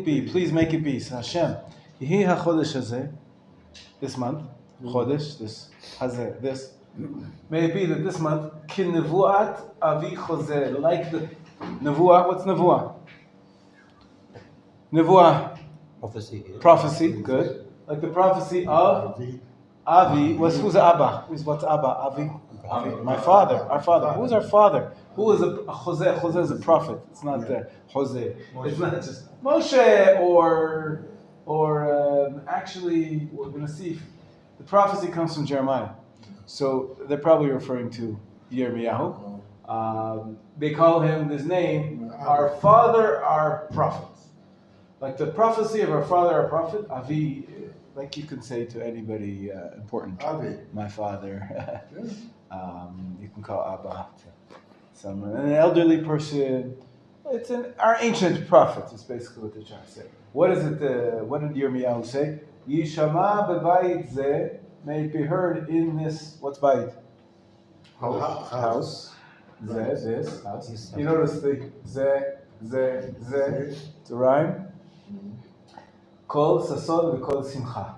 be, please make it be. So Hashem, Yehi HaChodesh Hazeh, this month, Chodesh, this, may it be that this month, Kin Nevuat Avi Chozeh, like the Nevuah, what's Nevuah? Nevuah. Prophecy, good. Like the prophecy of Avi, who's Abba? What's Abba? Avi? My father, our father. Who's our father? Who is a Chozeh? Chozeh is a prophet. It's not Chozeh. It's not just Moshe or actually, we're going to see. The prophecy comes from Jeremiah. So they're probably referring to Yirmiyahu. They call him his name, our father, our prophet. Like the prophecy of our father, our prophet, Avi, like you can say to anybody important. Avi. My father. You can call Abba to someone. An elderly person. It's our ancient prophets, is basically what they're trying to say. What is it? What did Yirmiyahu say? Yishama bebayit zeh, may it be heard in this, what's bayit? House. Zeh, this house. You notice the zeh, it's a rhyme. Kol sason v'kol simcha.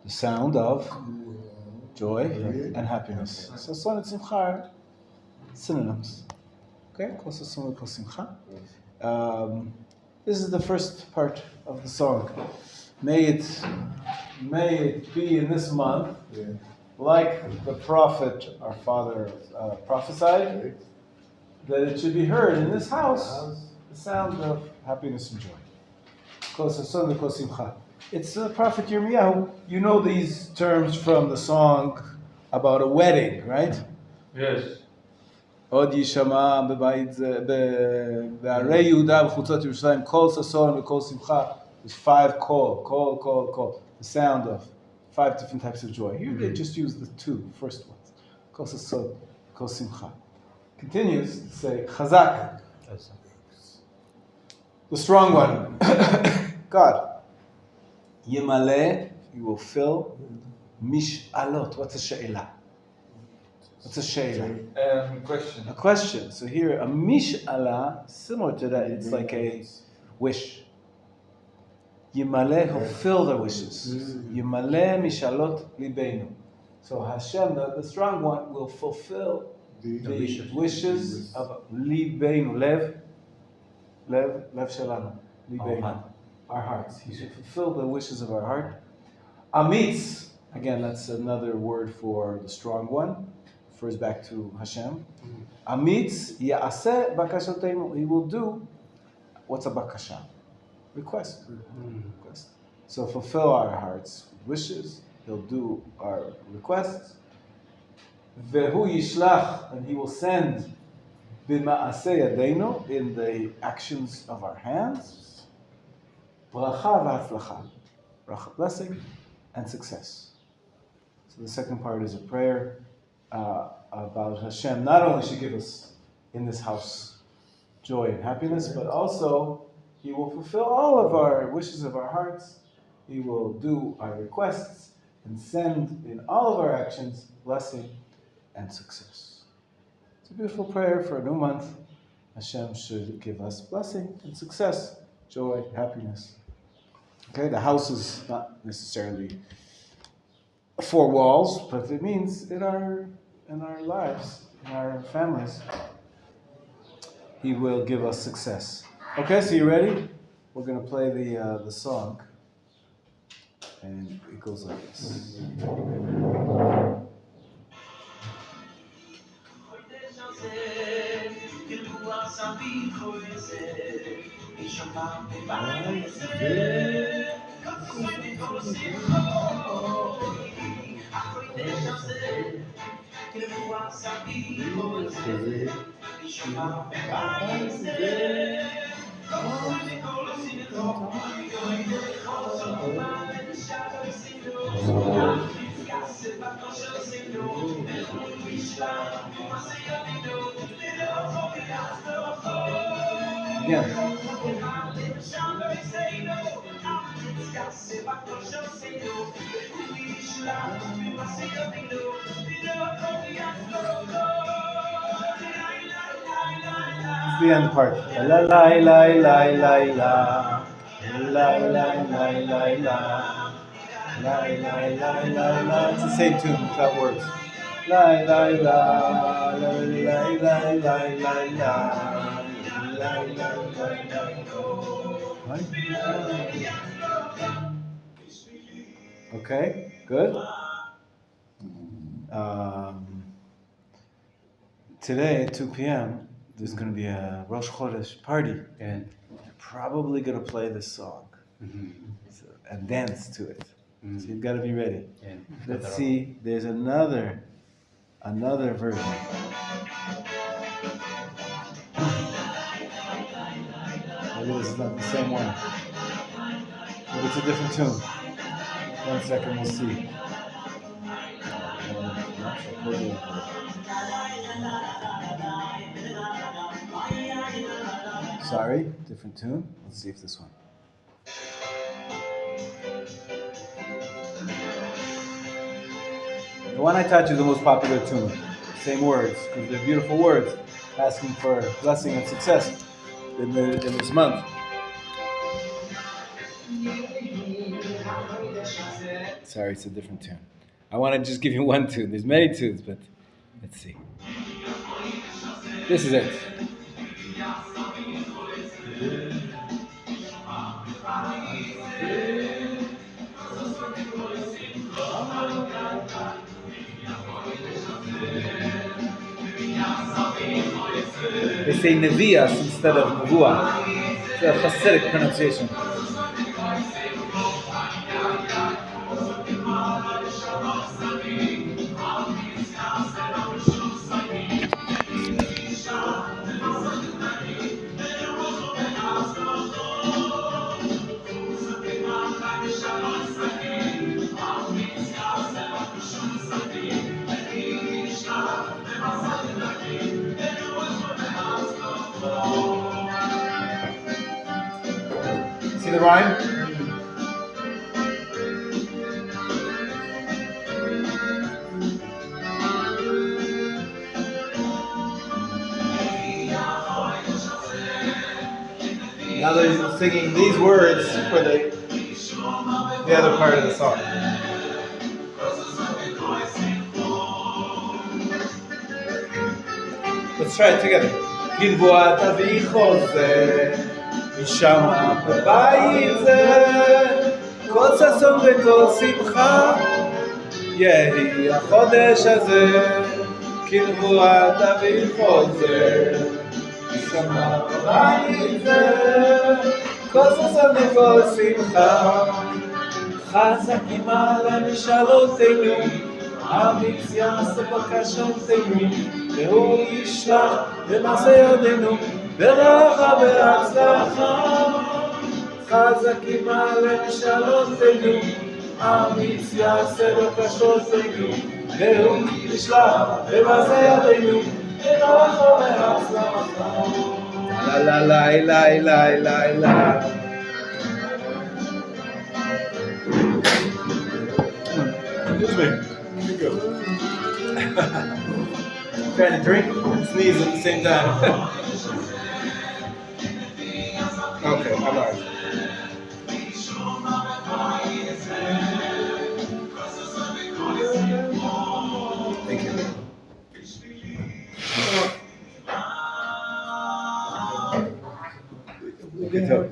The sound of joy and happiness. Sason and simcha are synonyms. Okay, kol sason v'kol simcha. This is the first part of the song. May it be in this month, like the prophet, our father, prophesied, that it should be heard in this house, the sound of happiness and joy. It's the prophet Yirmiyahu. You know these terms from the song about a wedding, right? Yes. Od yishama bebayit be'arei Yehuda v'chutzot Yerushalayim kol sason v'kol simcha. There's 5 call. The sound of 5 different types of joy. Here they just use the 2 first ones. Kol sason, kol simcha. Continues to say chazak, the strong one. God. Yemale, you will fill mish'alot. What's a she'elah? What's a she'elah? Question. A question. So here, a mish'alah, similar to that, it's like a wish. Yemale, he'll fill their wishes. Yemale mish'alot libeinu. So Hashem, the strong one, will fulfill the wishes of libeinu. Lev shalanu. Libeinu. Our hearts. He should fulfill the wishes of our heart. Amitz, again, that's another word for the strong one. Refers back to Hashem. Amitz ya'aseh bakashoteinu. He will do, what's a bakasha? Request. So fulfill our heart's wishes. He'll do our requests. Vehu yishlach, and he will send b'ma'aseh yadeinu, in the actions of our hands. Bracha v'haflacha. Bracha, blessing and success. So the second part is a prayer about Hashem. Not only should give us in this house joy and happiness, but also He will fulfill all of our wishes of our hearts. He will do our requests and send in all of our actions blessing and success. It's a beautiful prayer for a new month. Hashem should give us blessing and success, joy, happiness. Okay, the house is not necessarily 4 walls, but it means in our lives, in our families, He will give us success. Okay, so you ready? We're going to play the song, and it goes like this. Again. the end part. La la la la la la. La la la la la. La la la la la. It's the same tune without words. La la la la la la la la la. La la la la. Okay, good. Today at 2 p.m. there's going to be a Rosh Chodesh party, and they're probably going to play this song and dance to it. So you've got to be ready. Let's see. There's another version. Maybe this is not the same one. Maybe it's a different tune. 1 second, we'll see. Sorry, different tune. Let's see if this one. The one I taught you is the most popular tune. Same words, because they're beautiful words, asking for blessing and success in this month. Sorry, it's a different tune. I want to just give you one tune. There's many tunes, but let's see. This is it. They say Nevias instead of Nevuah. It's a Hasidic pronunciation. See the rhyme? Now they're singing these words for the other part of the song. Let's try it together. Gilboa tavi chozer, Shama b'bayit zeh, kol sasson v'kol simcha, yehi hachodesh hazeh, Gilboa tavi chozer, Shama b'bayit zeh, kol sasson v'kol simcha, חזקים על משאלותינו, אמיץ יעשה בקשותינו, והוא ישלח במעשה ידינו, ברכה והצלחה. חזקים על משאלותינו, אמיץ יעשה בקשותינו, והוא ישלח במעשה ידינו, ברכה והצלחה. לה לה לה לה לה לה לה. Excuse me. Here you go. Trying to drink and sneeze at the same time. Okay, I'm alright. Thank you. Okay, tell me.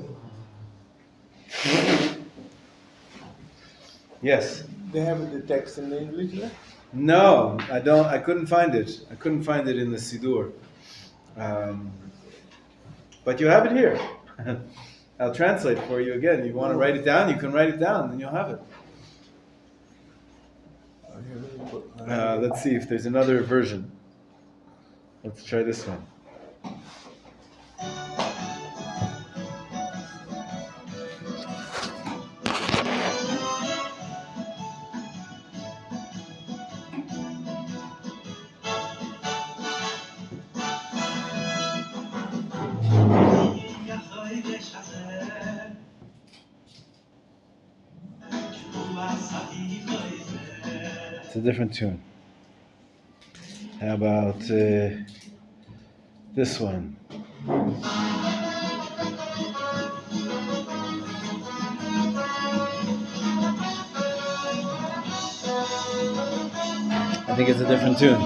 Yes. They have the text in English, right? No, I don't. I couldn't find it. I couldn't find it in the Siddur. But you have it here. I'll translate for you again. You want to write it down? You can write it down, and you'll have it. Let's see if there's another version. Let's try this one. It's a different tune. How about this one? I think it's a different tune.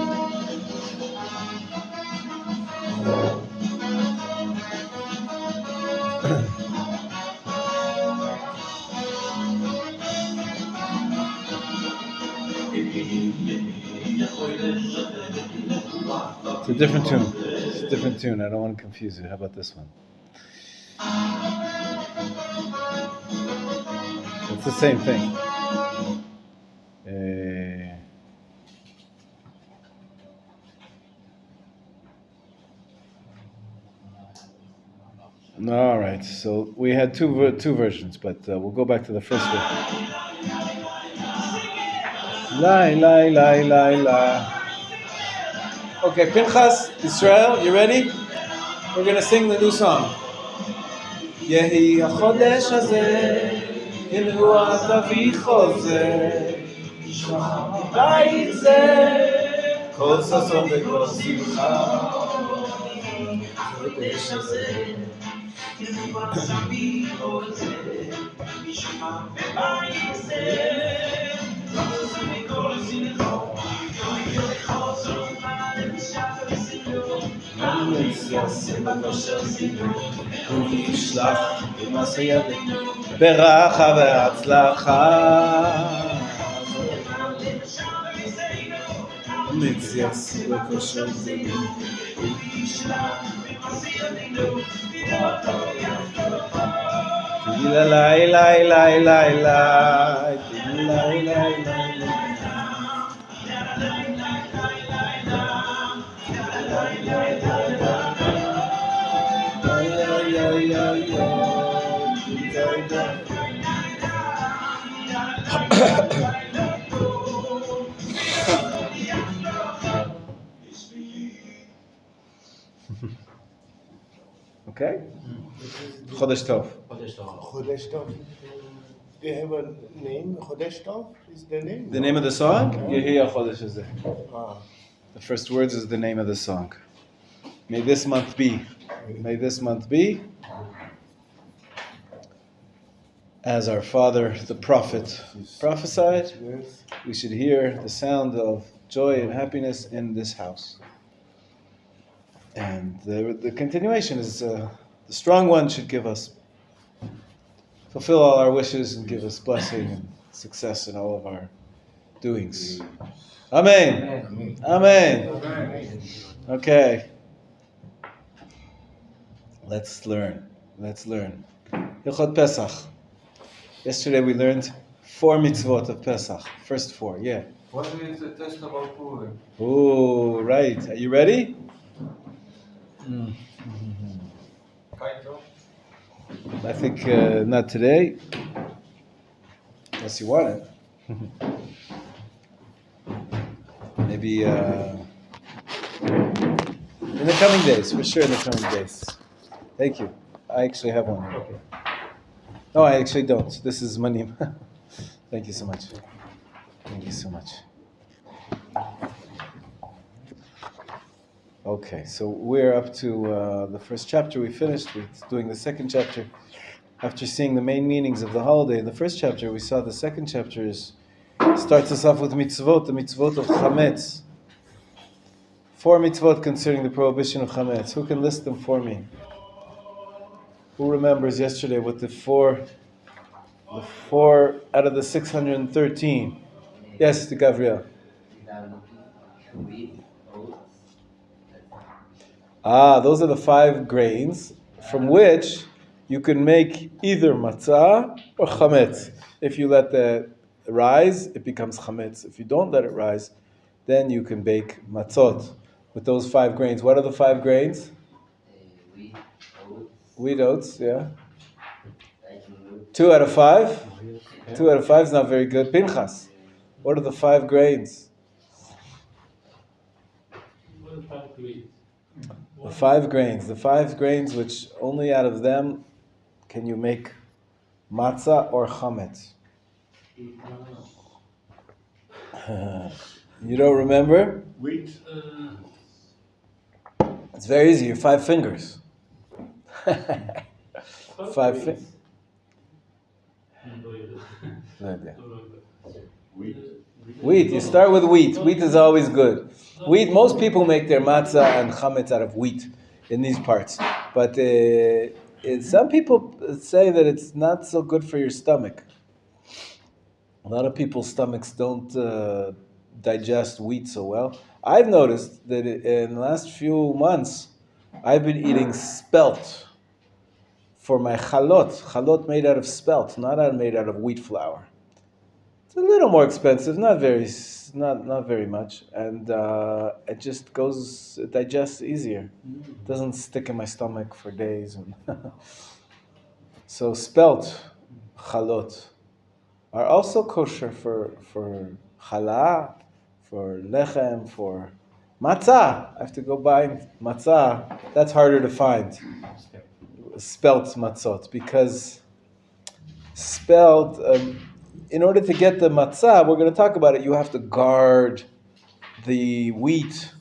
It's a different tune. It's a different tune. I don't want to confuse you. How about this one? It's the same thing. All right. So we had two versions, but we'll go back to the first one. La la la la la. Okay, Pinchas, Israel, you ready? We're gonna sing the new song. Yehi hachodesh hazeh, Yehuat avi chozeh, b'bayit zeh, kol sason v'kol simcha. Hachodesh hazeh, Yehuat avi chozeh, b'bayit zeh, kol sason v'kol simcha. וישלח במעשה ידינו ברכה והצלחה מציאס וכושר זינו וישלח במעשה ידינו ברכה והצלחה תהילה לילה לילה לילה תהילה לילה לילה Okay? Chodesh Tov. Chodesh Tov. They have a name. Chodesh Tov is the name. The name of the song? Yehi Chodesh Hazeh. The first words is the name of the song. May this month be. May this month be as our father, the prophet, prophesied. We should hear the sound of joy and happiness in this house. And the continuation is the strong one should give us, fulfill all our wishes and give us blessing and success in all of our doings. Amen. Amen. Amen. Okay. Let's learn. Hilchot Pesach. Yesterday we learned 4 mitzvot of Pesach. First 4, yeah. What is the test about Purim? Oh, right. Are you ready? Kind of. I think not today, unless you want it. Maybe in the coming days, for sure in the coming days. Thank you. I actually have one. Okay. No, I actually don't. This is money. Thank you so much. Thank you so much. Okay, so we're up to the first chapter. We finished. We're doing the second chapter. After seeing the main meanings of the holiday in the first chapter, we saw the second chapter starts us off with mitzvot, the mitzvot of chametz. 4 mitzvot concerning the prohibition of chametz. Who can list them for me? Who remembers yesterday what the four out of the 613? Yes, to Gabriel. Those are the 5 grains from which you can make either matzah or chametz. If you let that rise, it becomes chametz. If you don't let it rise, then you can bake matzot with those 5 grains. What are the 5 grains? Wheat, oats, yeah. 2 out of 5? 2 out of 5 is not very good. Pinchas, what are the 5 grains? The 5 grains. The 5 grains which only out of them can you make matzah or chametz. You don't remember? Wheat. It's very easy. Your 5 fingers. 5 fingers. Wheat. You start with wheat. Wheat is always good. Wheat. Most people make their matzah and chametz out of wheat in these parts, but some people say that it's not so good for your stomach. A lot of people's stomachs don't digest wheat so well. I've noticed that in the last few months, I've been eating spelt for my chalot made out of spelt, not made out of wheat flour. It's a little more expensive, not very much, and it just it digests easier. It doesn't stick in my stomach for days. So spelt chalot are also kosher for challah, for lechem, for matzah. I have to go buy matzah. That's harder to find. Spelt matzot, because spelt, in order to get the matzah, we're going to talk about it, you have to guard the wheat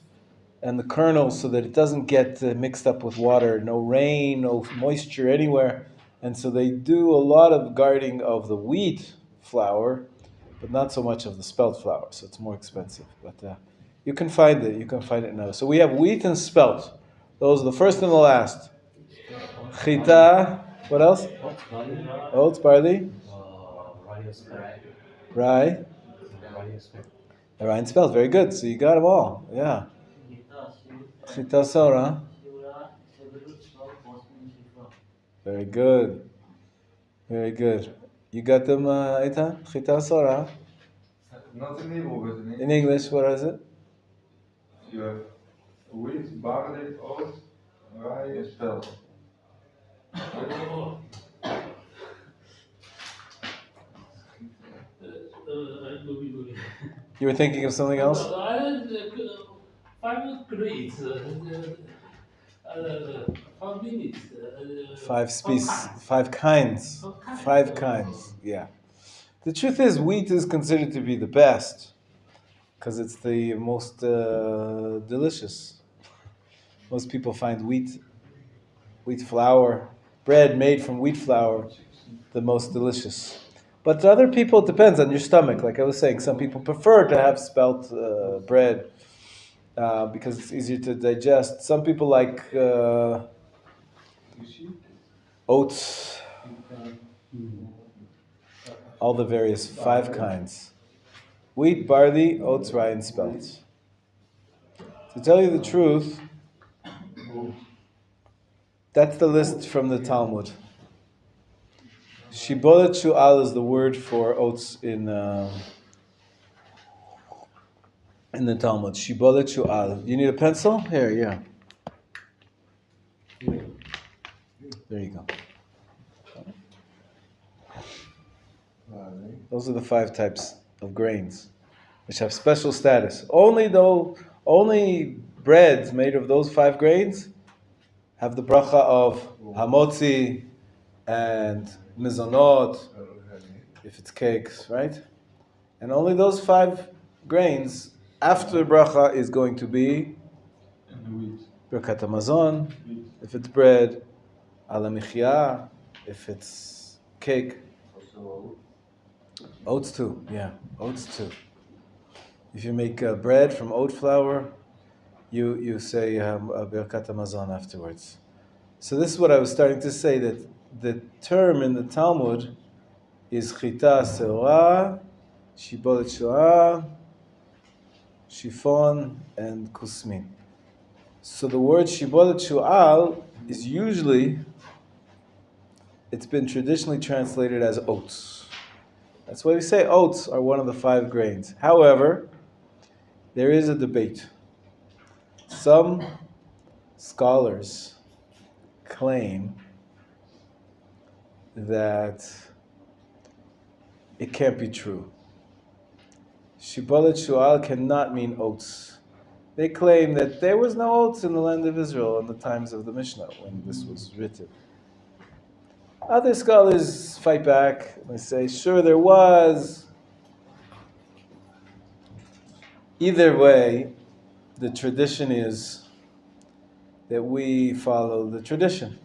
and the kernels so that it doesn't get mixed up with water, no rain, no moisture anywhere. And so they do a lot of guarding of the wheat flour, but not so much of the spelt flour, so it's more expensive. But you can find it now. So we have wheat and spelt. Those are the first and the last. Chita, what else? Oats, barley. Rye. Rye and spelt, very good. So you got them all, yeah. Chita sora. Very good. Very good. You got them, Eitan? Chita sora. Not in Hebrew, but In English, what is it? You have wheat, barley, oats, rye, and spelt. You were thinking of something else? 5 grades, 5 minutes. 5 species, 5 kinds. 5 kinds, yeah. The truth is, wheat is considered to be the best because it's the most delicious. Most people find wheat flour, bread made from wheat flour, the most delicious. But to other people, it depends on your stomach. Like I was saying, some people prefer to have spelt bread because it's easier to digest. Some people like oats, all the various 5 kinds. Wheat, barley, oats, rye, and spelt. To tell you the truth, that's the list from the Talmud. Shibolet shu'al is the word for oats in the Talmud. Shibolet shu'al. You need a pencil? Here, yeah. There you go. Those are the 5 types of grains, which have special status. Only breads made of those 5 grains have the bracha of hamotzi and mizonot, if it's cakes, right? And only those 5 grains after bracha is going to be birkat hamazon, if it's bread, ala michya, if it's cake. Oats too, yeah, oats too. If you make bread from oat flour, you say birkat hamazon afterwards. So this is what I was starting to say, that the term in the Talmud is chita seora, shibolet shu'al, shifon, and kusmin. So the word shibolet shu'al is usually, it's been traditionally translated as oats. That's why we say oats are one of the 5 grains. However, there is a debate. Some scholars claim that it can't be true. Shibolet shu'al cannot mean oats. They claim that there was no oats in the land of Israel in the times of the Mishnah when this was written. Other scholars fight back and they say, sure, there was. Either way, the tradition is that we follow the tradition.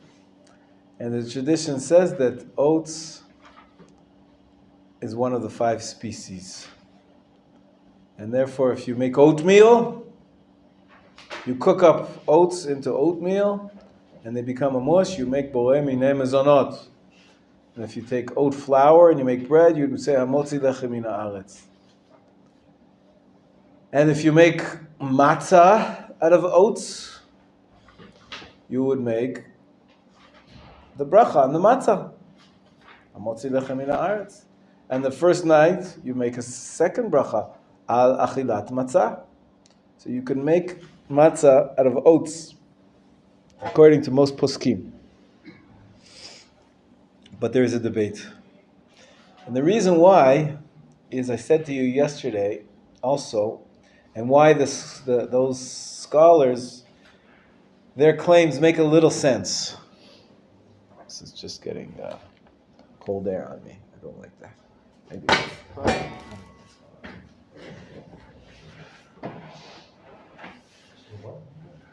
And the tradition says that oats is one of the 5 species. And therefore, if you make oatmeal, you cook up oats into oatmeal, and they become a mush, you make borei minei mezonot. And if you take oat flour and you make bread, you would say hamotzi lechem min haaretz. And if you make matzah out of oats, you would make the bracha on the matzah. Hamotzi lechem min haaretz. And the first night, you make a second bracha, al achilat matzah. So you can make matzah out of oats, according to most poskim. But there is a debate. And the reason why is, I said to you yesterday also, and why those scholars, their claims make a little sense. This is just getting cold air on me. I don't like that. Maybe.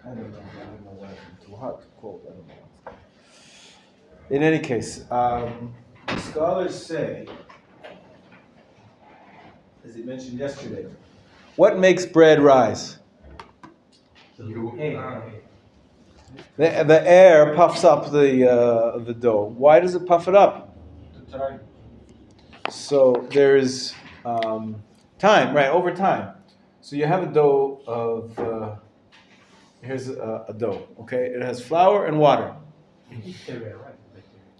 I don't know why it's too hot, too cold, I don't know. In any case, scholars say, as he mentioned yesterday, what makes bread rise? The air puffs up the dough. Why does it puff it up? So there's time, right, over time. So you have a dough of... here's a dough, okay? It has flour and water. Bacteria, right?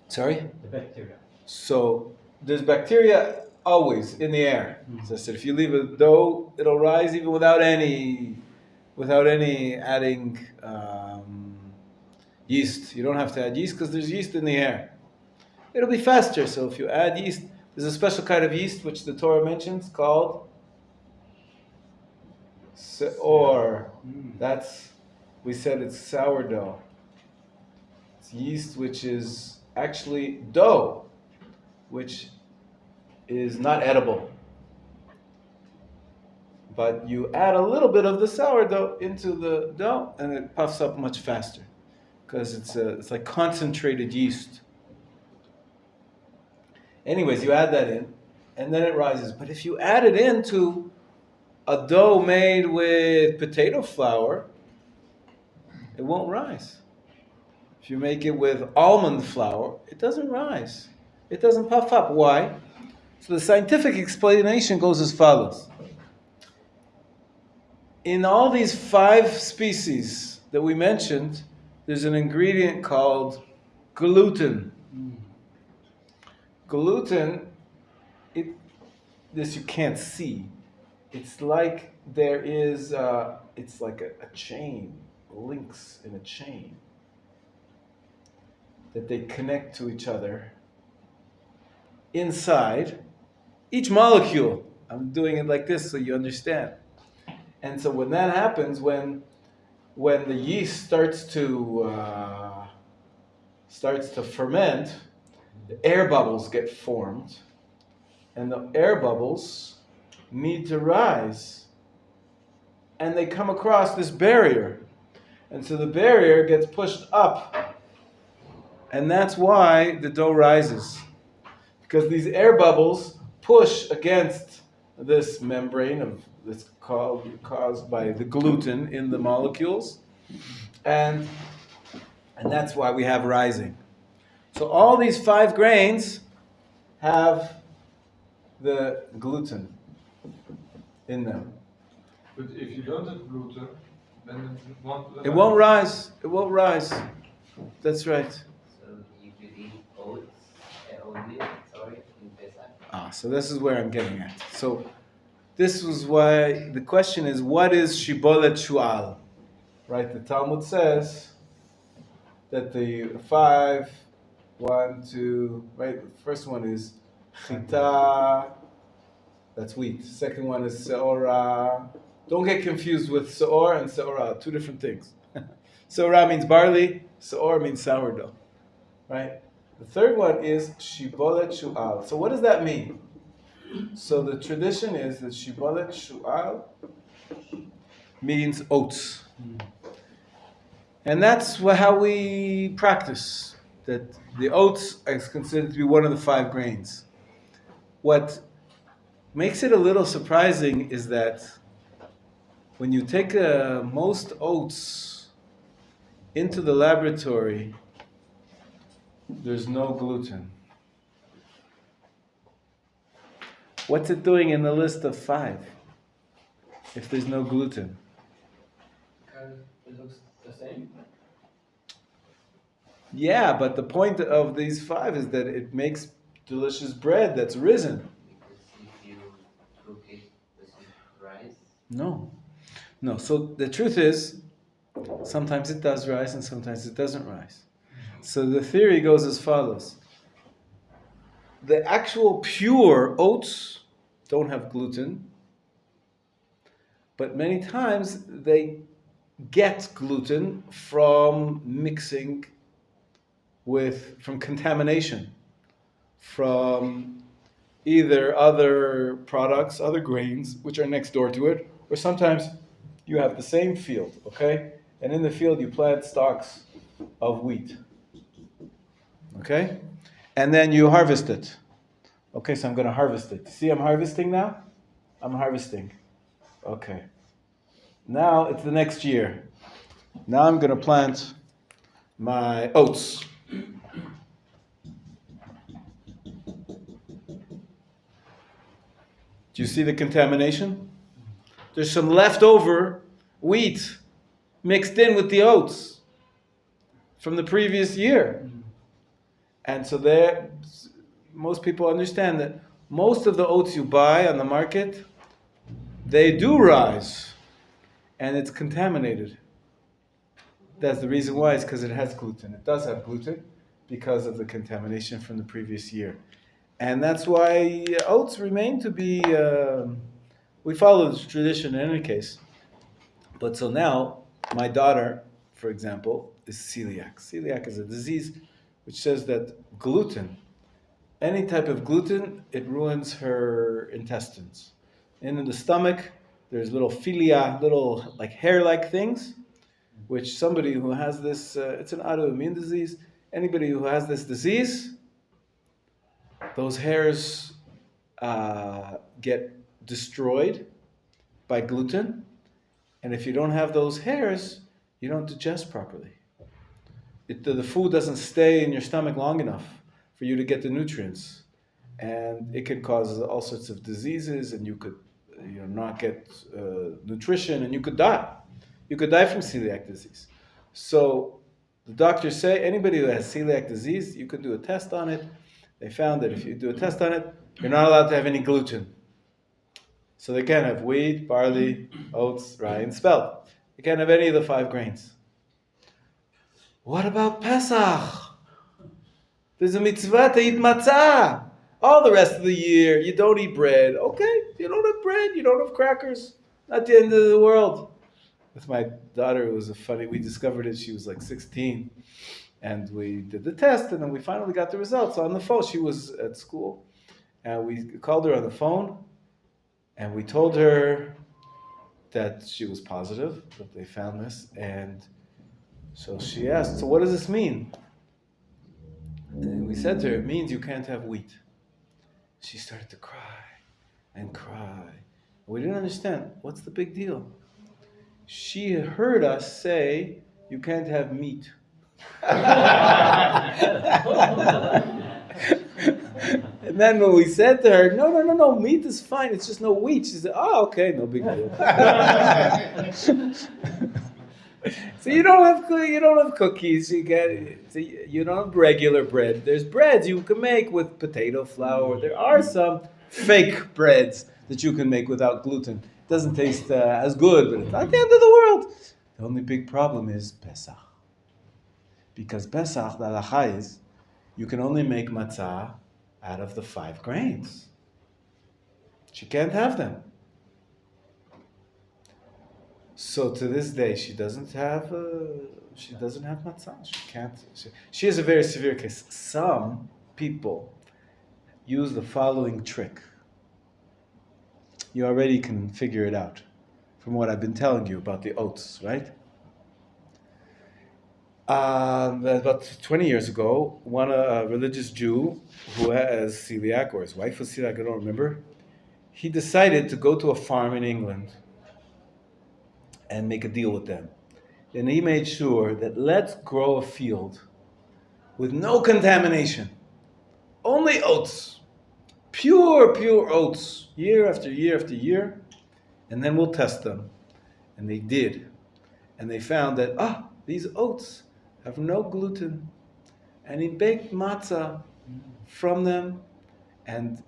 Sorry? The bacteria. So there's bacteria always in the air. So I said, if you leave a dough, it'll rise even without any adding yeast. You don't have to add yeast because there's yeast in the air. It'll be faster. So if you add yeast, there's a special kind of yeast which the Torah mentions called seor. We said it's sourdough. It's yeast which is actually dough, which is not edible. But you add a little bit of the sourdough into the dough and it puffs up much faster because it's like concentrated yeast. Anyways, you add that in and then it rises. But if you add it into a dough made with potato flour, it won't rise. If you make it with almond flour, it doesn't rise. It doesn't puff up. Why? So the scientific explanation goes as follows. In all these 5 species that we mentioned, there's an ingredient called gluten. Gluten, this you can't see. It's like there is, it's like a chain, links in a chain that they connect to each other inside each molecule. I'm doing it like this so you understand. And so when that happens, when the yeast starts to ferment, the air bubbles get formed, and the air bubbles need to rise, and they come across this barrier, and so the barrier gets pushed up, and that's why the dough rises, because these air bubbles push against this membrane that's caused by the gluten in the molecules, and that's why we have rising. So all these 5 grains have the gluten in them. But if you don't have gluten, then it won't rise. It won't rise. That's right. So you could eat oats, in Pesach. So this is where I'm getting at. So this was why the question is, what is shibolet shu'al? Right? The Talmud says that the 5, 1, 2, right? The first one is chita, that's wheat. Second one is seorah. Don't get confused with seor and seorah, 2 different things. Seorah means barley, seor means sourdough, right? The third one is shibolet shu'al. So what does that mean? So the tradition is that shibolet shu'al means oats. And that's how we practice. that the oats is considered to be one of the 5 grains. What makes it a little surprising is that when you take most oats into the laboratory, there's no gluten. What's it doing in the list of 5 if there's no gluten? It looks the same. Yeah, but the point of these 5 is that it makes delicious bread that's risen. Because if you cook it, does it rise? No. So the truth is, sometimes it does rise and sometimes it doesn't rise. So the theory goes as follows. The actual pure oats don't have gluten, but many times they get gluten from mixing from contamination, from either other products, other grains, which are next door to it, or sometimes you have the same field, okay? And in the field you plant stalks of wheat, okay? And then you harvest it. Okay, so I'm going to harvest it. See, I'm harvesting now? I'm harvesting. Okay. Now it's the next year. Now I'm going to plant my oats. Do you see the contamination? There's some leftover wheat mixed in with the oats from the previous year. And so most people understand that most of the oats you buy on the market, they do rise, and it's contaminated. That's the reason why, it's because it has gluten. It does have gluten because of the contamination from the previous year. And that's why oats remain to be, we follow this tradition in any case. But so now, my daughter, for example, is celiac. Celiac is a disease which says that gluten, any type of gluten, it ruins her intestines. And in the stomach, there's little philia, little like hair-like things, which somebody who has this, it's an autoimmune disease, anybody who has this disease, those hairs get destroyed by gluten, and if you don't have those hairs, you don't digest properly. The food doesn't stay in your stomach long enough for you to get the nutrients, and it can cause all sorts of diseases, and you could not get nutrition, and you could die. You could die from celiac disease. So the doctors say anybody who has celiac disease, you could do a test on it. They found that if you do a test on it, you're not allowed to have any gluten. So they can't have wheat, barley, oats, rye, and spelt. They can't have any of the 5 grains. What about Pesach? There's a mitzvah to eat matzah. All the rest of the year, you don't eat bread. Okay, you don't have bread, you don't have crackers. Not the end of the world. With my daughter, it was we discovered it, she was like 16. And we did the test, and then we finally got the results on the phone. She was at school, and we called her on the phone, and we told her that she was positive, that they found this, and so she asked, so what does this mean? And we said to her, it means you can't have wheat. She started to cry and cry. We didn't understand, what's the big deal? She heard us say, you can't have meat. And then when we said to her, no, meat is fine, it's just no wheat. She said, oh, okay, no big deal. So you don't have cookies, you don't have regular bread. There's breads you can make with potato flour. There are some fake breads that you can make without gluten. It doesn't taste as good, but it's not the end of the world. The only big problem is Pesach. Because Pesach, the halacha is, you can only make matzah out of the 5 grains. She can't have them. So to this day, she doesn't have matzah. She can't. She has a very severe case. Some people use the following trick. You already can figure it out from what I've been telling you about the oats, right? About 20 years ago, a religious Jew who has celiac, or his wife was celiac, I don't remember, he decided to go to a farm in England and make a deal with them. And he made sure that let's grow a field with no contamination, only oats, pure oats, year after year after year, and then we'll test them. And they did. And they found that, these oats have no gluten. And he baked matzah from them. And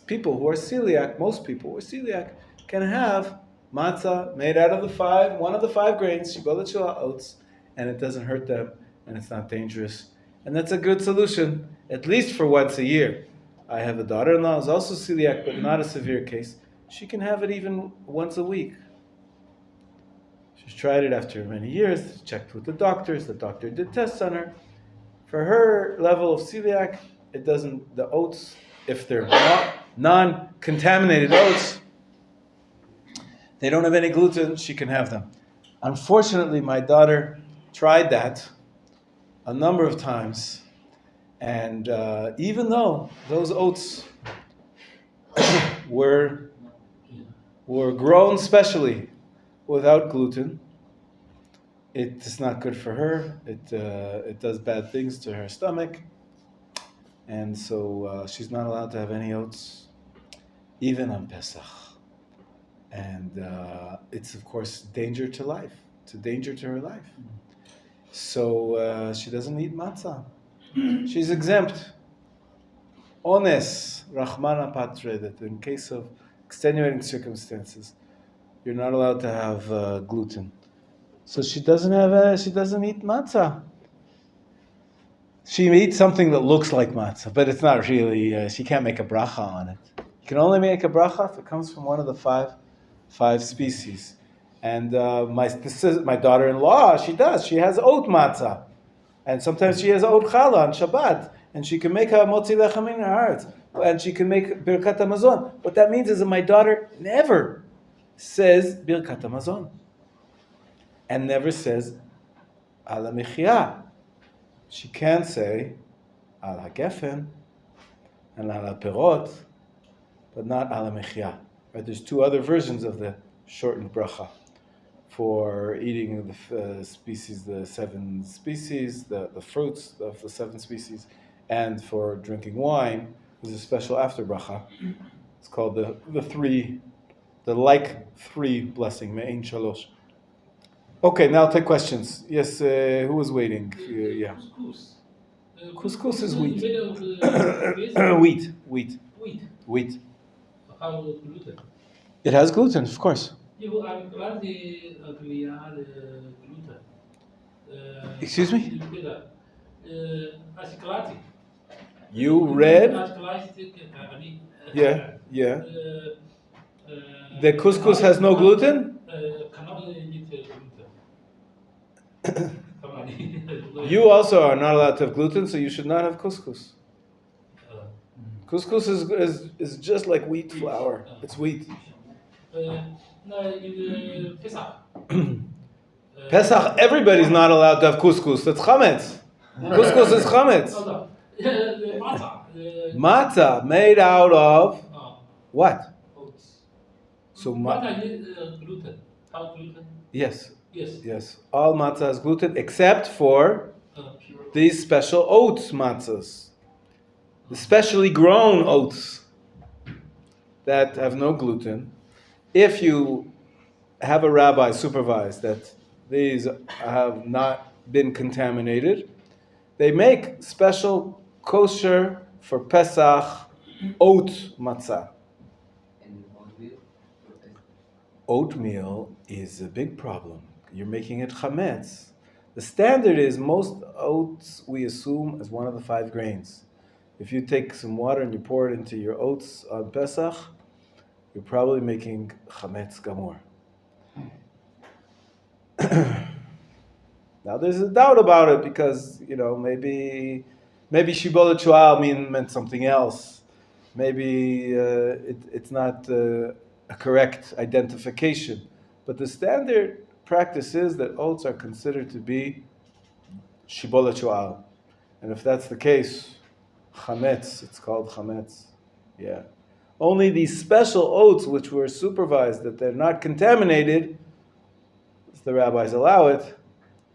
people who are celiac, most people who are celiac, can have matzah made out of one of the five grains, shibolet shua oats, and it doesn't hurt them, and it's not dangerous. And that's a good solution, at least for once a year. I have a daughter-in-law who's also celiac, but not a severe case. She can have it even once a week. She's tried it after many years, checked with the doctors, the doctor did tests on her. For her level of celiac, the oats, if they're non-contaminated oats, they don't have any gluten, she can have them. Unfortunately, my daughter tried that a number of times, and even though those oats were grown specially without gluten, it is not good for her. It does bad things to her stomach, and so she's not allowed to have any oats, even on Pesach. And it's of course danger to life. It's a danger to her life. So she doesn't eat matzah. She's exempt. Ones, Rahmana Patre, that in case of extenuating circumstances, you're not allowed to have gluten. So she doesn't eat matzah. She eats something that looks like matzah, but it's not really, she can't make a bracha on it. You can only make a bracha if it comes from one of the five species. And my daughter-in-law, she does. She has oat matzah. And sometimes she has oat challah on Shabbat. And she can make a motzi lechem in her heart. And she can make birkat hamazon. What that means is that my daughter never says birkat hamazon. And never says ala mechia. She can say ala gefen and ala perot, but not ala mechia. Right? There's two other versions of the shortened bracha for eating the species, the seven species, the fruits of the seven species, and for drinking wine. There's a special after bracha. It's called the like three blessing, me'ein shalosh. Okay, now I'll take questions. Yes, who was waiting? Yeah. Couscous is wheat. Wheat. How gluten? It has gluten, of course. Excuse me? You read? Yeah. The couscous has no gluten? You also are not allowed to have gluten, so you should not have couscous. Couscous is just like wheat flour. It's wheat. Pesach, everybody's not allowed to have couscous. That's chametz. Couscous is chametz. Matzah made out of what? So gluten. Yes. All matzah has gluten except for these special oats matzahs, the specially grown oats that have no gluten. If you have a rabbi supervise that these have not been contaminated, they make special kosher for Pesach oat matzah. And oatmeal? Oatmeal is a big problem. You're making it chametz. The standard is most oats we assume as one of the five grains. If you take some water and you pour it into your oats on Pesach, you're probably making chametz gamor. Now there's a doubt about it because, maybe shibolet shua meant something else. Maybe it's not a correct identification. But the standard practice is that oats are considered to be shibolet shu'al. And if that's the case, chametz, it's called chametz. Yeah. Only these special oats which were supervised that they're not contaminated, the rabbis allow it,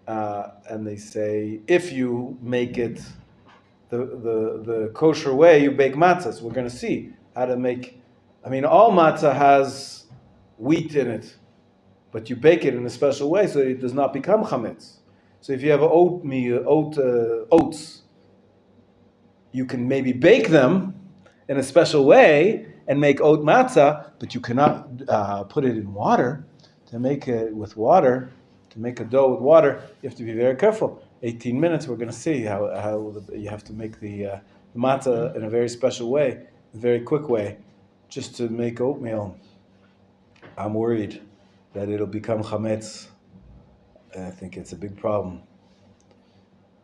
and they say if you make it the kosher way, you bake matzahs. We're going to see how to make. I mean, all matzah has wheat in it, but you bake it in a special way so it does not become chametz. So if you have oats, you can maybe bake them in a special way and make oat matzah, but you cannot put it in water. To make it with water, to make a dough with water, you have to be very careful. 18 minutes, we're going to see how you have to make the matzah in a very special way, a very quick way, just to make oatmeal. I'm worried that it'll become chametz. I think it's a big problem.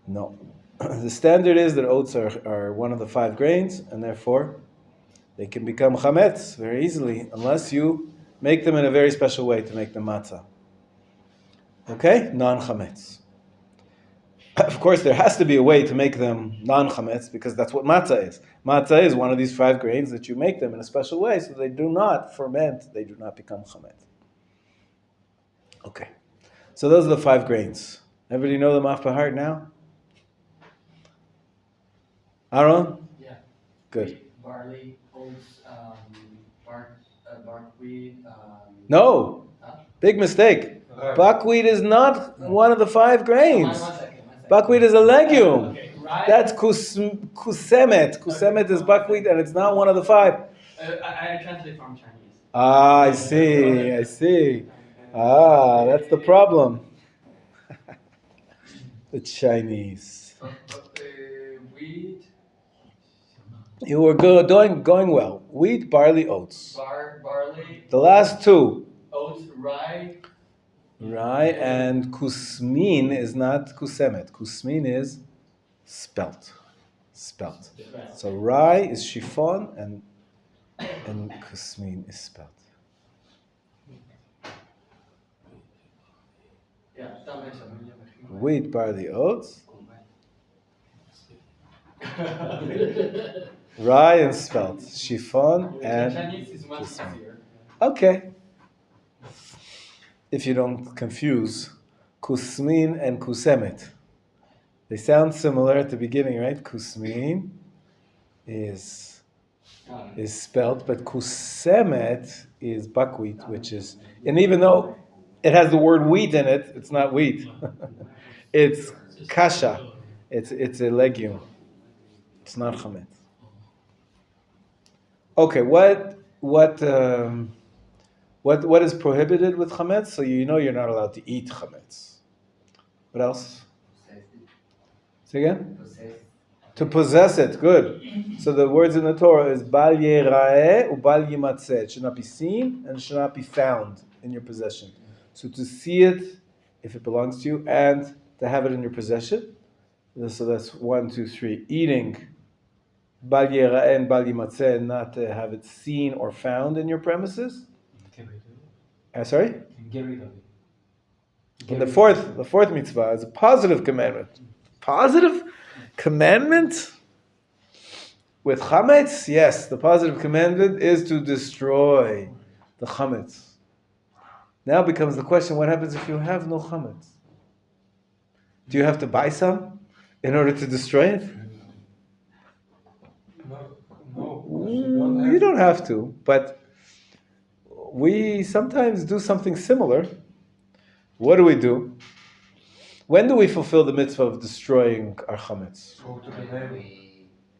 No. The standard is that oats are one of the 5 grains, and therefore they can become chametz very easily, unless you make them in a very special way to make them matzah. Okay? Non-chametz. Of course, there has to be a way to make them non-chametz, because that's what matzah is. Matzah is one of these 5 grains that you make them in a special way so they do not ferment, they do not become chametz. Okay. So those are the 5 grains. Everybody know them off by heart now? Aaron? Yeah. Good. Wheat, barley, oats, buckwheat. No! Big mistake. Buckwheat is not one of the 5 grains. One second. Buckwheat is a legume. Okay, rye. That's kusemet. Kusemet is buckwheat, and it's not one of the 5. I translate from Chinese. Ah, I see. Ah, that's the problem. The Chinese. Wheat, You were going well. Wheat, barley, oats. barley, The last 2. oats, rye. Rye and kusmin is not kusemet. Kusmin is spelt. So rye is chiffon and kusmin is spelt. Yeah, Wheat, barley, oats. Rye and spelt. Chiffon and Chinese is much kusmin. easier. Okay. If you don't confuse kusmin and kusemet. They sound similar at the beginning, right? Kusmin is spelt, but kusemet is buckwheat, which is, and even though it has the word wheat in it, it's not wheat. It's kasha. It's a legume. It's not chametz. Okay, what is prohibited with chametz? So you know you're not allowed to eat chametz. What else? Say again? To possess it. Good. So the words in the Torah is bal yera'eh u bal yimatzeh. It should not be seen and it should not be found in your possession. So to see it, if it belongs to you, and to have it in your possession. So that's 1, 2, 3. Eating bal yera'eh and bal yimatzeh, not to have it seen or found in your premises. Sorry? Get rid of it. And the fourth mitzvah is a positive commandment. Positive commandment with chametz? Yes, the positive commandment is to destroy the chametz. Now becomes the question, what happens if you have no chametz? Do you have to buy some in order to destroy it? No. You don't have to, but we sometimes do something similar. What do? When do we fulfill the mitzvah of destroying our chametz? Go to the neighbor.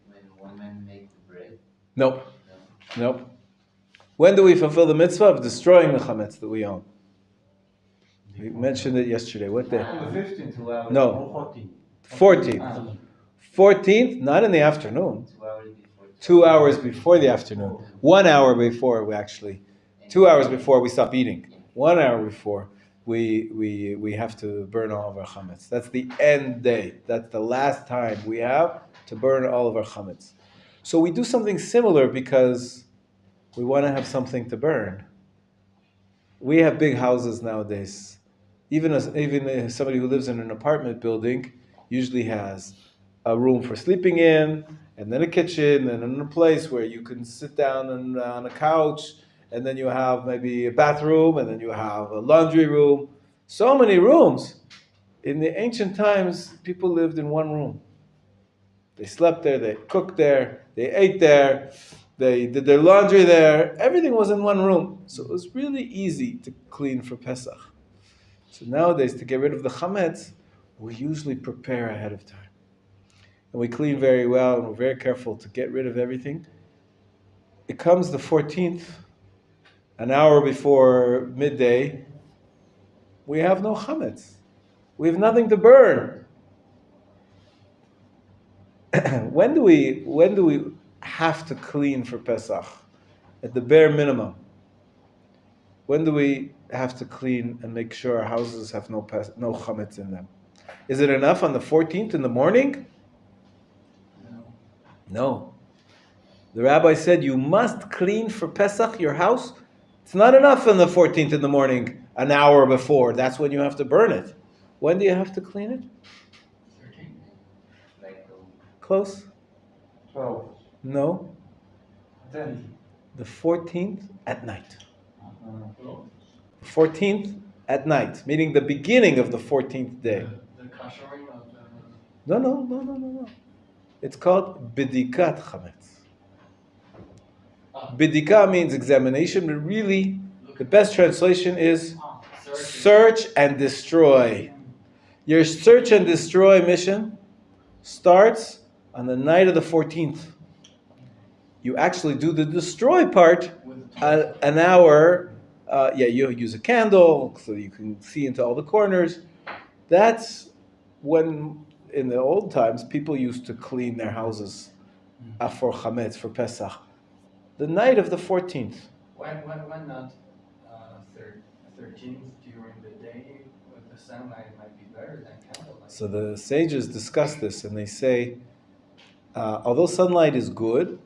When women make the bread. Nope. When do we fulfill the mitzvah of destroying the chametz that we own? We mentioned it yesterday. What day? On the 15th. 2 hours. No. 14. 14th. 14th, not in the afternoon. 2 hours before. 2 hours before the afternoon. 1 hour before 2 hours before we stop eating. 1 hour before we have to burn all of our chametz. That's the end day. That's the last time we have to burn all of our chametz. So we do something similar because we want to have something to burn. We have big houses nowadays. Even somebody who lives in an apartment building usually has a room for sleeping in, and then a kitchen, and then a place where you can sit down on a couch, and then you have maybe a bathroom, and then you have a laundry room. So many rooms. In the ancient times, people lived in one room. They slept there, they cooked there, they ate there, they did their laundry there. Everything was in one room. So it was really easy to clean for Pesach. So nowadays, to get rid of the chametz, we usually prepare ahead of time. And we clean very well, and we're very careful to get rid of everything. It comes the 14th, an hour before midday, we have no chametz. We have nothing to burn. When do we have to clean for Pesach? At the bare minimum. When do we have to clean and make sure our houses have no chametz in them? Is it enough on the 14th in the morning? No. The rabbi said you must clean for Pesach your house. It's not enough on the 14th in the morning, an hour before. That's when you have to burn it. When do you have to clean it? 13. Close? 12. No. 10. The 14th at night. Well, The 14th at night, meaning the beginning of the 14th day. the kashering of the... No. It's called bidikat chametz. Ah. Bidika means examination, but really the best translation is Search. search and destroy. Your search and destroy mission starts on the night of the 14th. You actually do the destroy part With the an hour. You use a candle so you can see into all the corners. That's when, in the old times, people used to clean their houses for chametz, for Pesach. The night of the 14th. Why not 13th during the day with the sunlight might be better than candlelight? So the sages discuss this, and they say, although sunlight is good,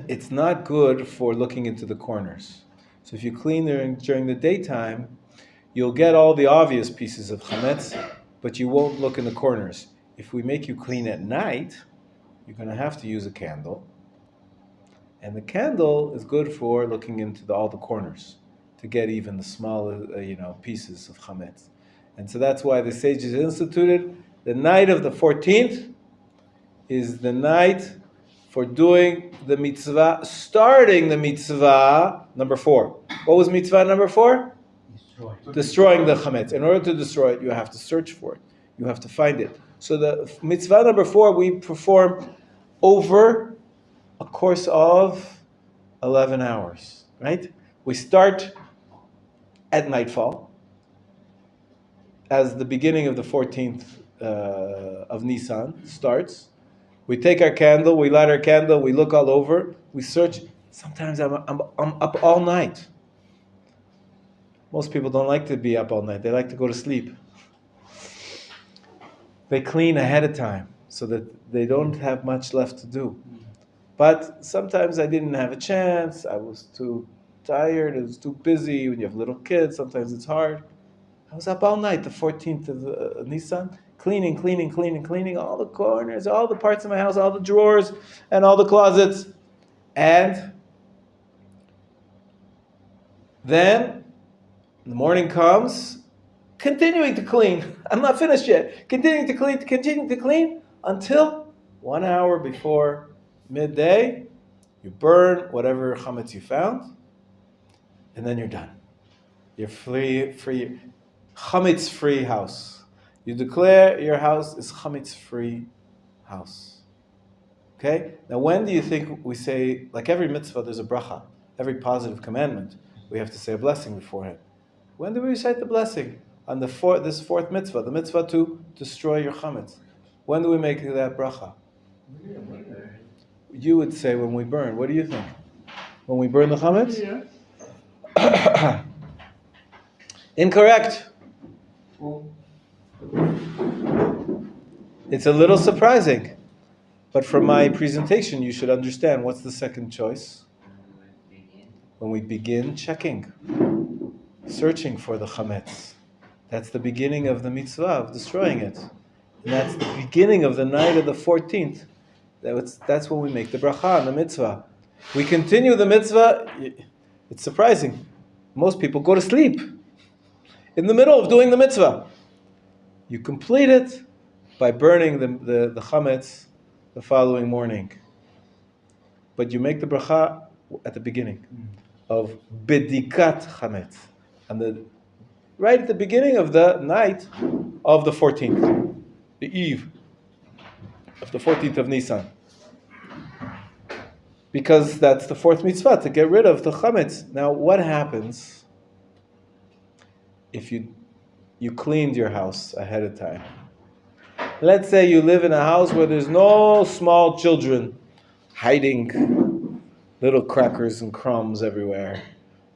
it's not good for looking into the corners. So if you clean during the daytime, you'll get all the obvious pieces of chametz, but you won't look in the corners. If we make you clean at night, you're going to have to use a candle. And the candle is good for looking into all the corners to get even the small, pieces of chametz. And so that's why the sages instituted the night of the 14th is the night for doing the mitzvah, starting the mitzvah number 4. What was mitzvah number 4? Destroying the chametz. In order to destroy it, you have to search for it. You have to find it. So the mitzvah number 4 we perform over a course of 11 hours, right? We start at nightfall as the beginning of the 14th of Nisan starts. We take our candle, we light our candle, we look all over, we search. Sometimes I'm up all night. Most people don't like to be up all night. They like to go to sleep. They clean ahead of time so that they don't have much left to do. But sometimes I didn't have a chance. I was too tired. I was too busy. When you have little kids, sometimes it's hard. I was up all night, the 14th of Nisan, cleaning all the corners, all the parts of my house, all the drawers, and all the closets. And then the morning comes, continuing to clean. I'm not finished yet. Continuing to clean until 1 hour before midday. You burn whatever chametz you found, and then you're done. You're free, chametz-free house. You declare your house is chametz-free house. Okay? Now when do you think we say, like every mitzvah, there's a bracha. Every positive commandment, we have to say a blessing beforehand. When do we recite the blessing? On this fourth mitzvah, the mitzvah to destroy your chametz. When do we make that bracha? You would say when we burn. What do you think? When we burn the chametz? Yeah. Incorrect. It's a little surprising, but from my presentation, you should understand what's the second choice. When we begin checking, searching for the chametz. That's the beginning of the mitzvah of destroying it. And that's the beginning of the night of the 14th. That's when we make the bracha on the mitzvah. We continue the mitzvah. It's surprising. Most people go to sleep in the middle of doing the mitzvah. You complete it by burning the chametz the following morning. But you make the bracha at the beginning of bedikat chametz. And right at the beginning of the night of the 14th, the eve of the 14th of Nisan. Because that's the fourth mitzvah, to get rid of the chametz. Now, what happens if you cleaned your house ahead of time? Let's say you live in a house where there's no small children hiding little crackers and crumbs everywhere.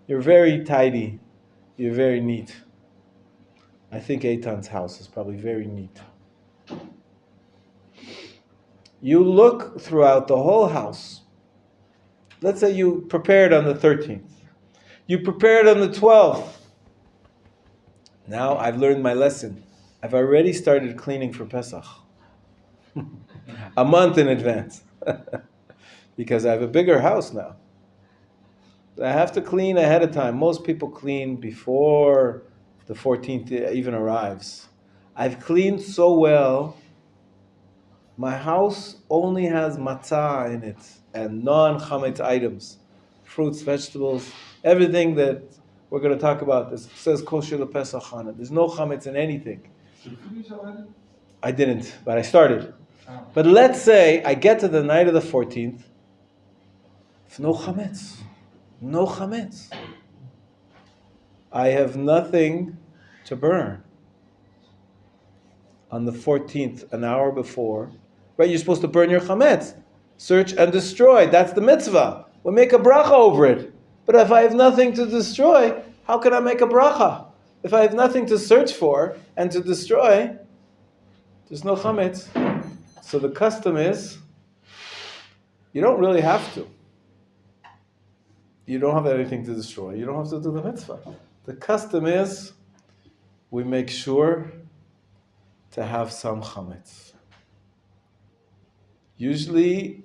You're very tidy. You're very neat. I think Eitan's house is probably very neat. You look throughout the whole house. Let's say you prepared on the 13th. You prepared on the 12th. Now I've learned my lesson. I've already started cleaning for Pesach. A month in advance. Because I have a bigger house now. I have to clean ahead of time. Most people clean before the 14th even arrives. I've cleaned so well. My house only has matzah in it and non-chametz items. Fruits, vegetables, everything that we're going to talk about. This says kosher lePesach on it. There's no chametz in anything. I didn't, but I started. But let's say I get to the night of the 14th. No chametz. No chametz. I have nothing to burn. On the 14th, an hour before, right? You're supposed to burn your chametz. Search and destroy. That's the mitzvah. We'll make a bracha over it. But if I have nothing to destroy, how can I make a bracha? If I have nothing to search for and to destroy, there's no chametz. So the custom is, you don't really have to. You don't have anything to destroy. You don't have to do the mitzvah. The custom is, we make sure to have some chametz. Usually,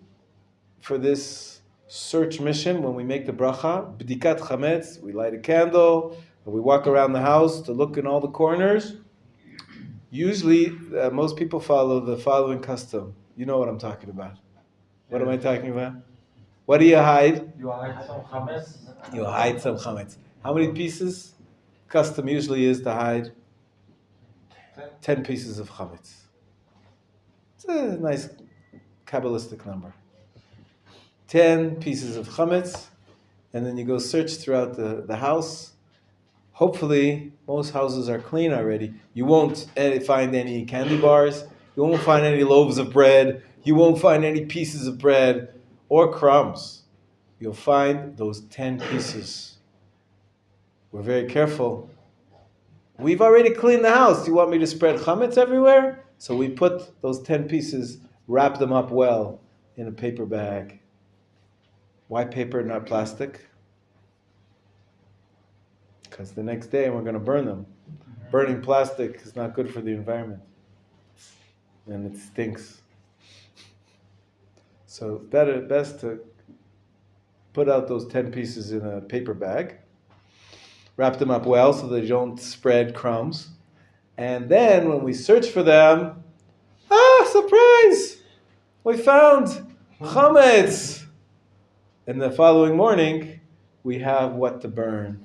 for this search mission, when we make the bracha, b'dikat chametz, we light a candle, and we walk around the house to look in all the corners. Usually, most people follow the following custom. You know what I'm talking about. What am I talking about? What do you hide? You hide some chametz. You hide some chametz. How many pieces? Custom usually is to hide 10 pieces of chametz. It's a nice Kabbalistic number. 10 pieces of chametz, and then you go search throughout the house. Hopefully, most houses are clean already. You won't find any candy bars. You won't find any loaves of bread. You won't find any pieces of bread or crumbs. You'll find those 10 pieces. We're very careful. We've already cleaned the house. Do you want me to spread chametz everywhere? So we put those 10 pieces, wrap them up well in a paper bag. Why paper, not plastic? Because the next day we're going to burn them. Burning plastic is not good for the environment. And it stinks. So best to put out those 10 pieces in a paper bag. Wrap them up well so they don't spread crumbs. And then when we search for them, surprise! We found chametz. And the following morning, we have what to burn.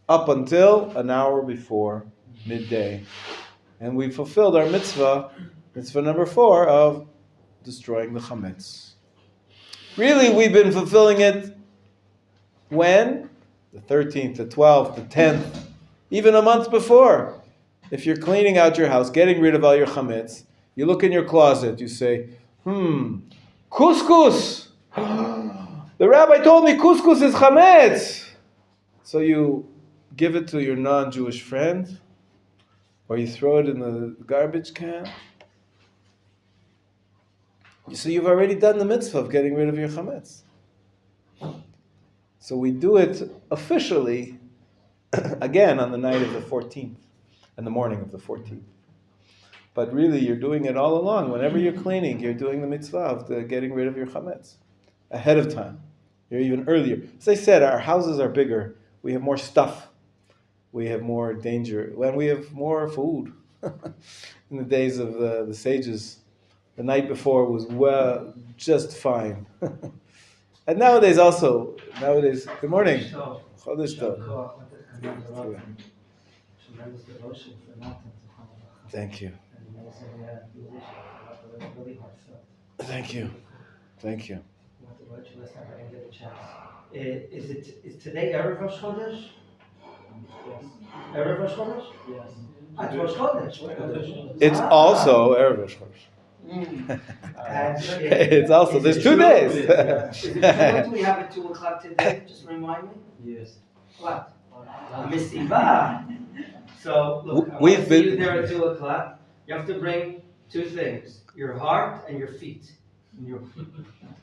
Up until an hour before midday. And we fulfilled our mitzvah number 4 of destroying the chametz. Really, we've been fulfilling it when? The 13th, the 12th, the 10th, even a month before. If you're cleaning out your house, getting rid of all your chametz, you look in your closet, you say, couscous! The rabbi told me couscous is chametz! So you give it to your non-Jewish friend, or you throw it in the garbage can. So you've already done the mitzvah of getting rid of your chametz. So we do it officially, again, on the night of the 14th. and the morning of the 14th. But really, you're doing it all along. Whenever you're cleaning, you're doing the mitzvah of getting rid of your chametz ahead of time. You're even earlier. As I said, our houses are bigger. We have more stuff. We have more danger. When we have more food. In the days of the sages, the night before was just fine. And nowadays, good morning. Chodesh Tov. Thank you. Thank you. Thank you. Is today Erev Rosh Chodesh? Erev Rosh Chodesh? Yes. At Rosh Chodesh. It's also Erev Rosh Chodesh. It's also, there's 2 days. What do we have at 2 o'clock today? Just remind me. Yes. What? Misiva. So, look, We've see you been there at 2 o'clock. You have to bring 2 things, your heart and your feet.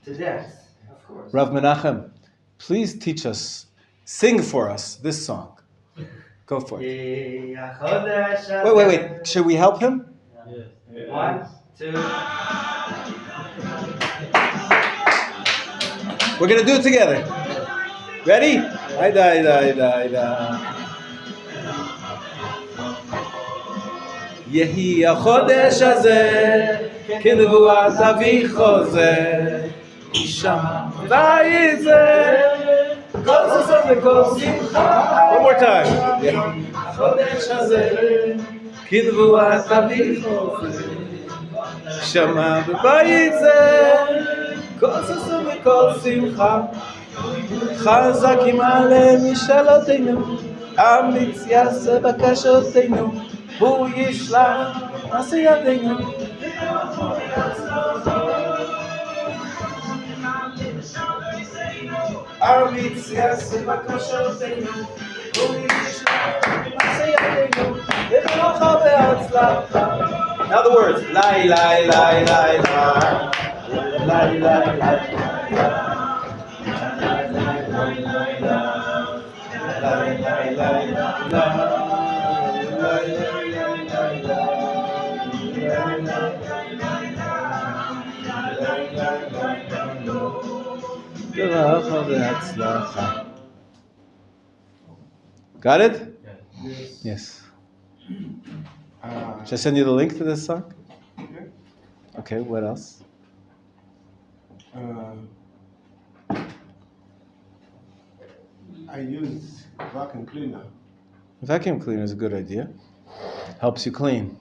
To dance, of course. Rav Menachem, please teach us, sing for us this song. Go for it. Wait. Should we help him? Yes. 1, 2. We're going to do it together. Ready? יהי החודש הזה כנבואת אביכו זה ישמע ויצא כל ששון וכל שמחה. One more time. יהי החודש הזה כנבואת אביכו זה ישמע ויצא כל ששון וכל שמחה. חזק ימלא משאלותינו אמיץ יעשה בקשותינו הוא ישלח עשייתנו. אמיץ יעשה בקשותינו הוא ישלח עשייתנו לברכה והצלחה. Now the words לי לי לי לי לי לי Got it? Yes. Should I send you the link to this song? Okay, what else? I use vacuum cleaner. Vacuum cleaner is a good idea. Helps you clean.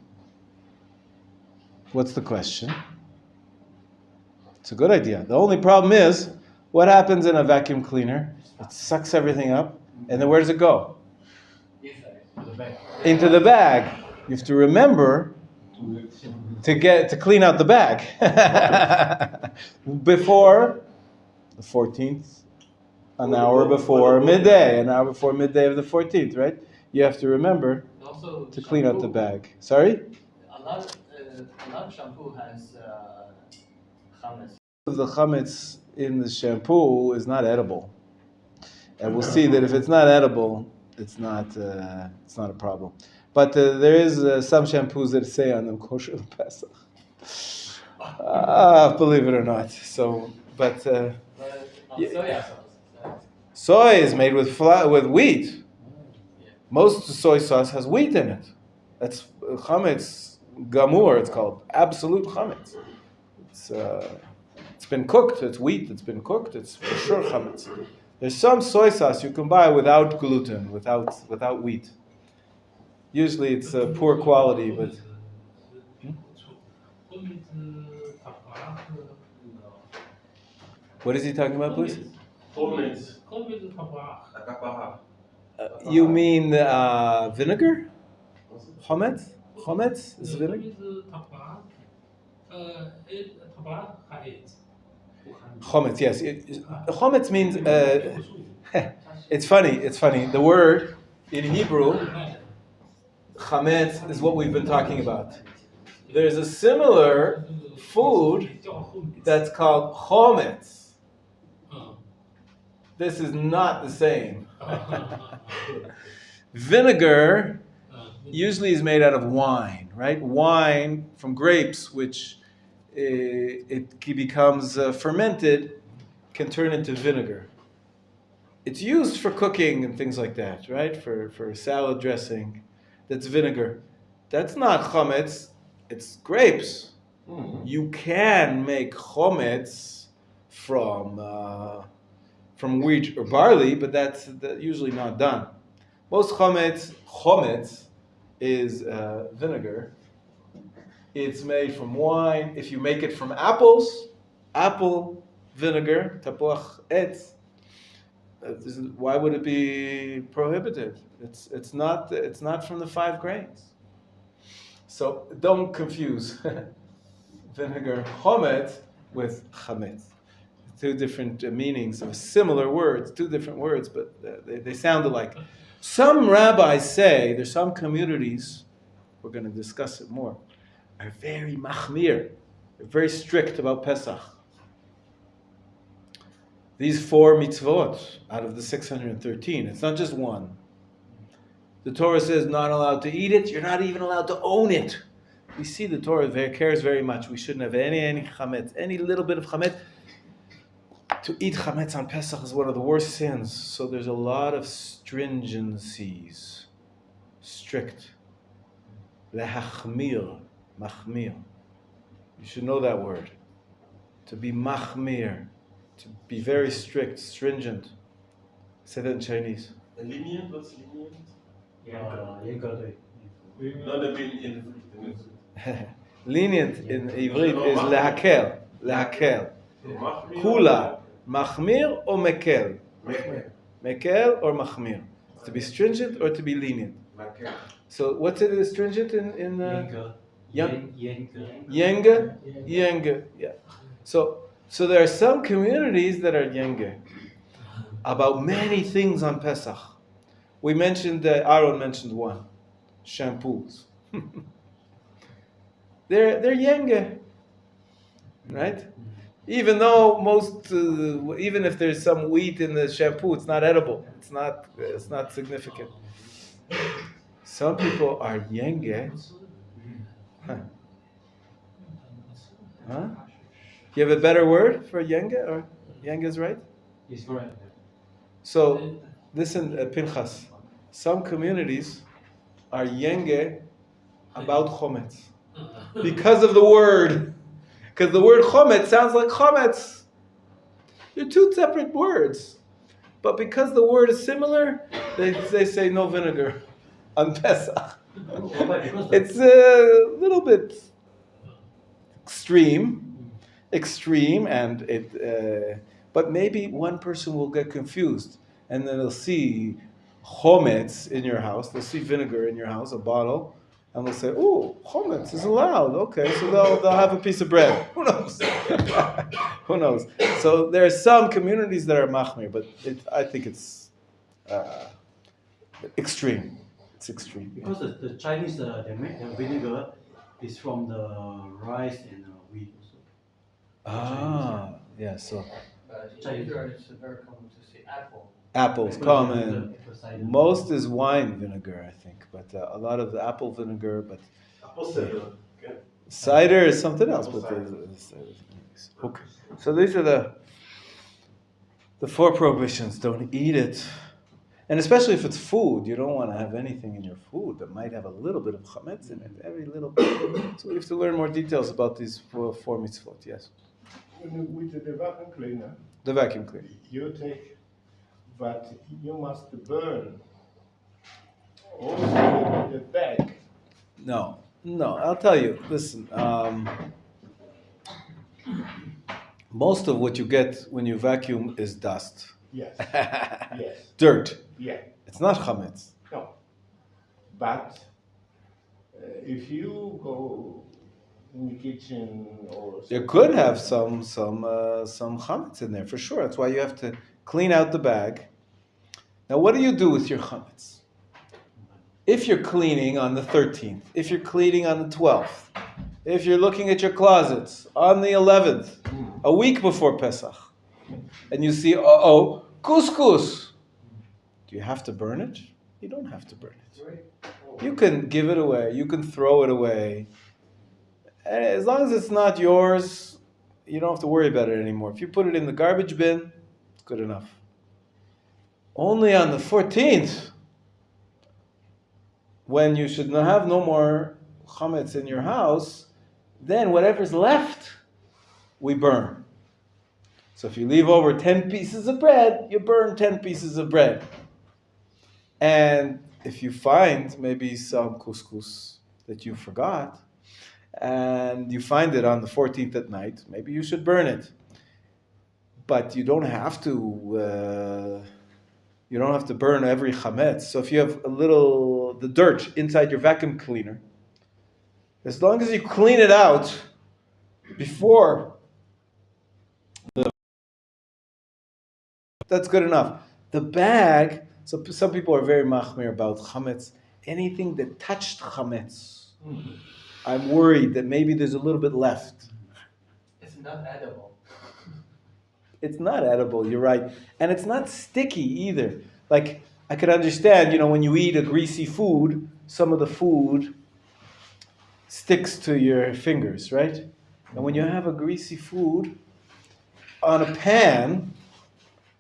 What's the question? It's a good idea. The only problem is, what happens in a vacuum cleaner? It sucks everything up, and then where does it go? Into the bag. You have to remember to clean out the bag before the 14th, an hour before midday of the 14th, right? You have to remember Also, to clean out the bag. Sorry? A lot of shampoo has chametz. The chametz in the shampoo is not edible, and we'll see that if it's not edible, it's not a problem. But there is some shampoos that say on them kosher Pesach. Believe it or not. So, but Soya sauce. soy is made with wheat. Most soy sauce has wheat in it. That's chametz gamur. It's called absolute chametz. It's been cooked. It's wheat. It's been cooked. It's for sure chametz. There's some soy sauce you can buy without gluten, without wheat. Usually it's poor quality, but. What is he talking about, please? You mean vinegar? Chometz? Chometz is vinegar? Chometz, yes. Chometz means, it's funny. The word in Hebrew, chametz, is what we've been talking about. There's a similar food that's called chometz. This is not the same. Vinegar usually is made out of wine, right? Wine from grapes, which it becomes fermented, can turn into vinegar. It's used for cooking and things like that, right? For salad dressing. That's vinegar. That's not chametz, it's grapes. You can make chametz from wheat or barley, but that's usually not done. Most chametz is vinegar. It's made from wine. If you make it from apples, apple vinegar, tapuach etz, why would it be prohibited? It's not from the 5 grains. So don't confuse vinegar chometz with chametz. Two different meanings of similar words, two different words, but they sound alike. Some rabbis say, there's some communities, we're going to discuss it more, are very machmir, they're very strict about Pesach. These 4 mitzvot out of the 613, it's not just one. The Torah says not allowed to eat it, you're not even allowed to own it. We see the Torah cares very much. We shouldn't have any chametz, any little bit of chametz. To eat chametz on Pesach is one of the worst sins. So there's a lot of stringencies. Strict. Lehachmir. Machmir. You should know that word. To be machmir. To be very strict, stringent. Say that in Chinese. Lenient, what's lenient? Lenient in Ivrit is lehakel. Lehakel. Kula. Machmir or mekel? Mekel or machmir? To be stringent or to be lenient? So what's it is stringent in Yenge? Yenge. Yeah. So there are some communities that are yenge about many things on Pesach. We mentioned, Aaron mentioned one, shampoos. they're yenge, right? Even though even if there's some wheat in the shampoo, it's not edible. It's not significant. Some people are yenge. Huh? You have a better word for yenge, or yenge is right? It's correct. So, listen, Pinchas. Some communities are yenge about chometz because of the word. Because the word chometz sounds like chometz. They're two separate words. But because the word is similar, they say no vinegar on Pesach. It's a little bit extreme, and but maybe one person will get confused, and then they'll see chometz in your house, they'll see vinegar in your house, a bottle, and they'll say, "Oh, chometz is allowed." Okay, so they'll have a piece of bread. Who knows? Who knows? So there are some communities that are machmir, but I think it's extreme. It's extreme. Because the Chinese, they make the vinegar is from the rice and wheat also. Ah, yeah. So Vinegar is very common to see apple. apples common. Most is wine vinegar, I think, but a lot of the apple vinegar. But cider is something else. But okay. So these are the 4 prohibitions. Don't eat it. And especially if it's food, you don't want to have anything in your food that might have a little bit of chametz in it, every little bit. So we have to learn more details about these 4 mitzvot, yes. With the vacuum cleaner, The vacuum cleaner. you take, but you must burn also the bag. No, I'll tell you, listen, most of what you get when you vacuum is dust. Yes. Yes. Dirt. Yeah. It's not chametz. No. But if you go in the kitchen or You could have some chametz in there for sure. That's why you have to clean out the bag. Now, what do you do with your chametz? If you're cleaning on the 13th, if you're cleaning on the 12th, if you're looking at your closets on the 11th, a week before Pesach, and you see, couscous, do you have to burn it? You don't have to burn it. You can give it away. You can throw it away. As long as it's not yours, you don't have to worry about it anymore. If you put it in the garbage bin, it's good enough. Only on the 14th, when you should have no more chametz in your house, then whatever's left, we burn. So if you leave over 10 pieces of bread, you burn 10 pieces of bread. And if you find maybe some couscous that you forgot, and you find it on the 14th at night, maybe you should burn it. But you don't have to. You don't have to burn every chametz. So if you have the dirt inside your vacuum cleaner, as long as you clean it out before that's good enough. The bag. So some people are very machmir about chametz. Anything that touched chametz, I'm worried that maybe there's a little bit left. It's not edible. It's not edible, you're right. And it's not sticky either. Like, I could understand, when you eat a greasy food, some of the food sticks to your fingers, right? And when you have a greasy food on a pan,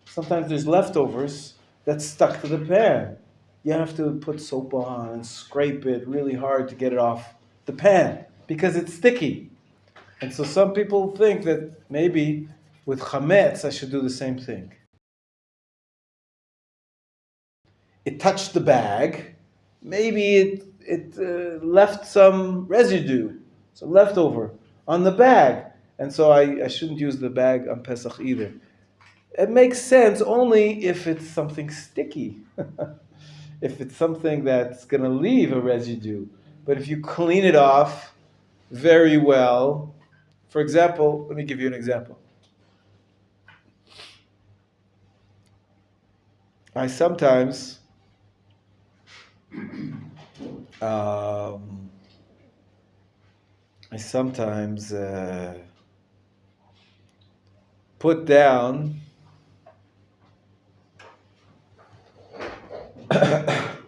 sometimes there's leftovers that's stuck to the pan. You have to put soap on and scrape it really hard to get it off the pan because it's sticky. And so some people think that maybe with chametz I should do the same thing. It touched the bag, maybe it left some residue, some leftover on the bag. And so I shouldn't use the bag on Pesach either. It makes sense only if it's something sticky. If it's something that's going to leave a residue. But if you clean it off very well, for example, let me give you an example. I sometimes put down a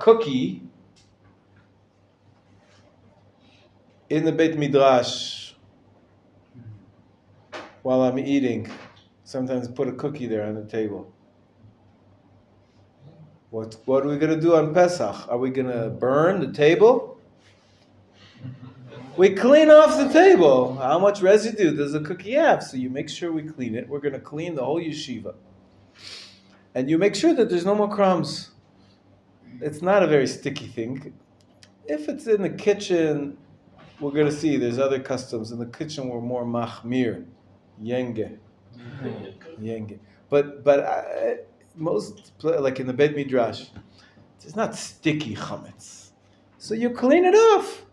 cookie in the Beit Midrash while I'm eating. Sometimes put a cookie there on the table. What are we going to do on Pesach? Are we going to burn the table? We clean off the table. How much residue does a cookie have? So you make sure we clean it. We're going to clean the whole yeshiva. And you make sure that there's no more crumbs. It's not a very sticky thing. If it's in the kitchen, we're going to see there's other customs. In the kitchen, we're more machmir, yenge. But most, like in the Beit Midrash, it's not sticky chametz. So you clean it off.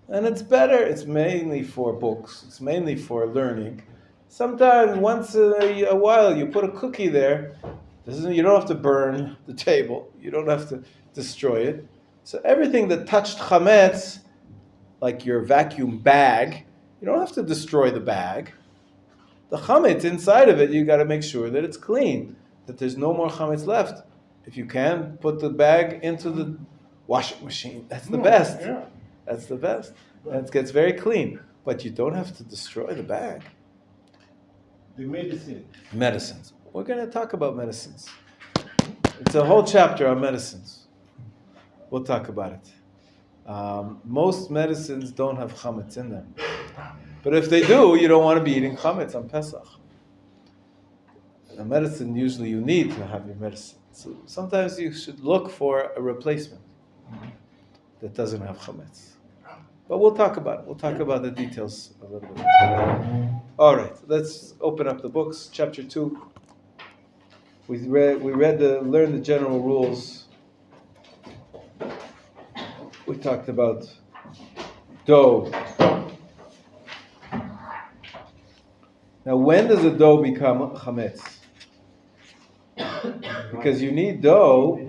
And it's better. It's mainly for books. It's mainly for learning. Sometimes, once a while, you put a cookie there. You don't have to burn the table. You don't have to destroy it. So everything that touched chametz, like your vacuum bag, you don't have to destroy the bag. The chametz inside of it, you got to make sure that it's clean, that there's no more chametz left. If you can, put the bag into the washing machine. That's the best. Yeah. That's the best. And it gets very clean. But you don't have to destroy the bag. The medicine. Medicines. We're going to talk about medicines. It's a whole chapter on medicines. We'll talk about it. Most medicines don't have chametz in them. But if they do, you don't want to be eating chametz on Pesach. The medicine, usually you need to have your medicine. So sometimes you should look for a replacement that doesn't have chametz. But we'll talk about it. We'll talk about the details a little bit. All right, let's open up the books. Chapter 2. We learned the general rules. We talked about dough. Now, when does a dough become chametz? Because you need dough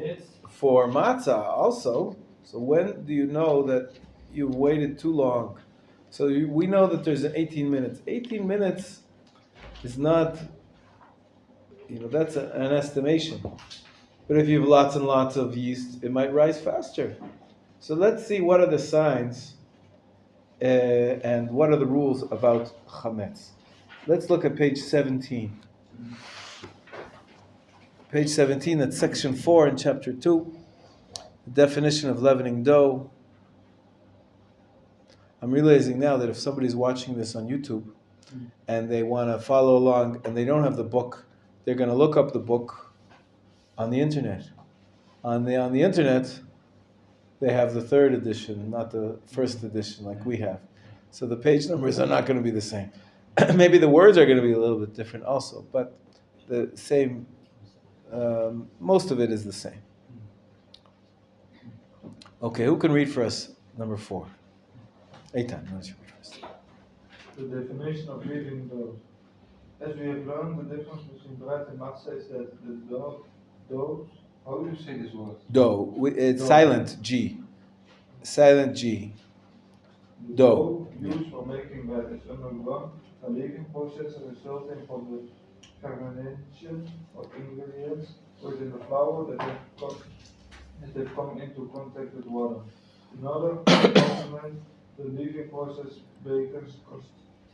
for matzah also. So when do you know that you've waited too long? So we know that there's an 18 minutes. 18 minutes is not, that's an estimation. But if you have lots and lots of yeast, it might rise faster. So let's see what are the signs and what are the rules about chametz. Let's look at page 17. Page 17, that's section 4 in chapter 2. The definition of leavening dough. I'm realizing now that if somebody's watching this on YouTube and they want to follow along and they don't have the book, they're going to look up the book on the internet. On the internet, they have the third edition, not the first edition like we have. So the page numbers are not going to be the same. Maybe the words are going to be a little bit different also, but the same, most of it is the same. Okay, who can read for us number 4? Eitan, why don't you read first? The definition of leavening dough. As we have learned, the difference between bread and matzah is that the dough, how do you say this word? Dough. It's Dough. silent G. Silent G. The Dough. used for making bread is undergone a leavening process resulting from the fermentation of ingredients within the flour that have come into contact with water. In order to complement the leavening process, bakers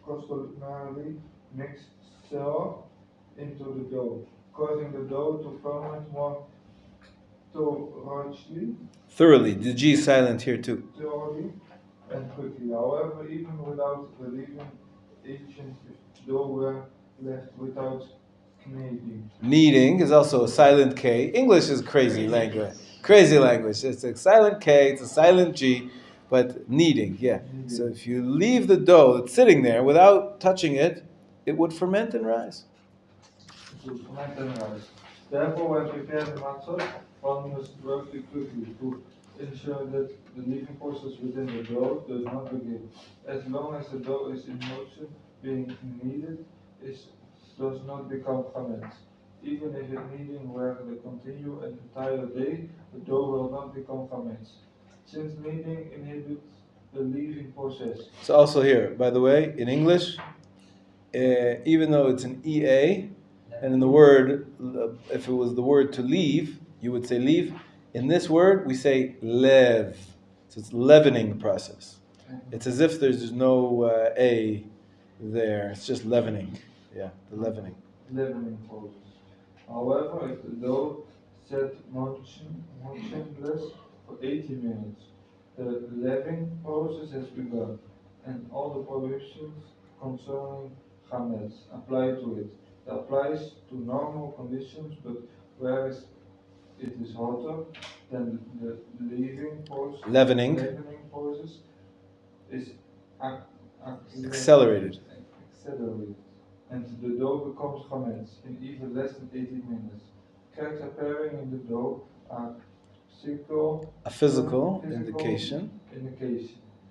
customarily mix flour into the dough, causing the dough to ferment more thoroughly. The G is silent here too. Thoroughly and quickly. However, even without the leavening agent, if dough were left without kneading. Kneading is also a silent K. English is crazy language. Crazy language. It's a silent K, it's a silent G, but kneading, yeah. So if you leave the dough that's sitting there without touching it, it would ferment and rise. It would ferment and rise. Therefore, when preparing the matzah, one must work quickly to ensure that the leavening process within the dough does not begin. As long as the dough is in motion, being kneaded, it does not become chametz. Even if the kneading were to continue an entire day, the dough will not become chametz. Since kneading inhibits the leavening process. So also here, by the way, in English, even though it's an EA, and in the word, if it was the word to leave, you would say leave. In this word, we say lev. So it's leavening process. It's as if there's no A there. It's just leavening. Yeah, the leavening. Leavening process. However, if the dough set motionless for 80 minutes, the leavening process has begun, and all the prohibitions concerning chametz apply to it. It applies to normal conditions, but whereas it is hotter, then the leavening process is accelerated. And the dough becomes chametz in even less than 80 minutes. Cracks appearing in the dough are a physical indication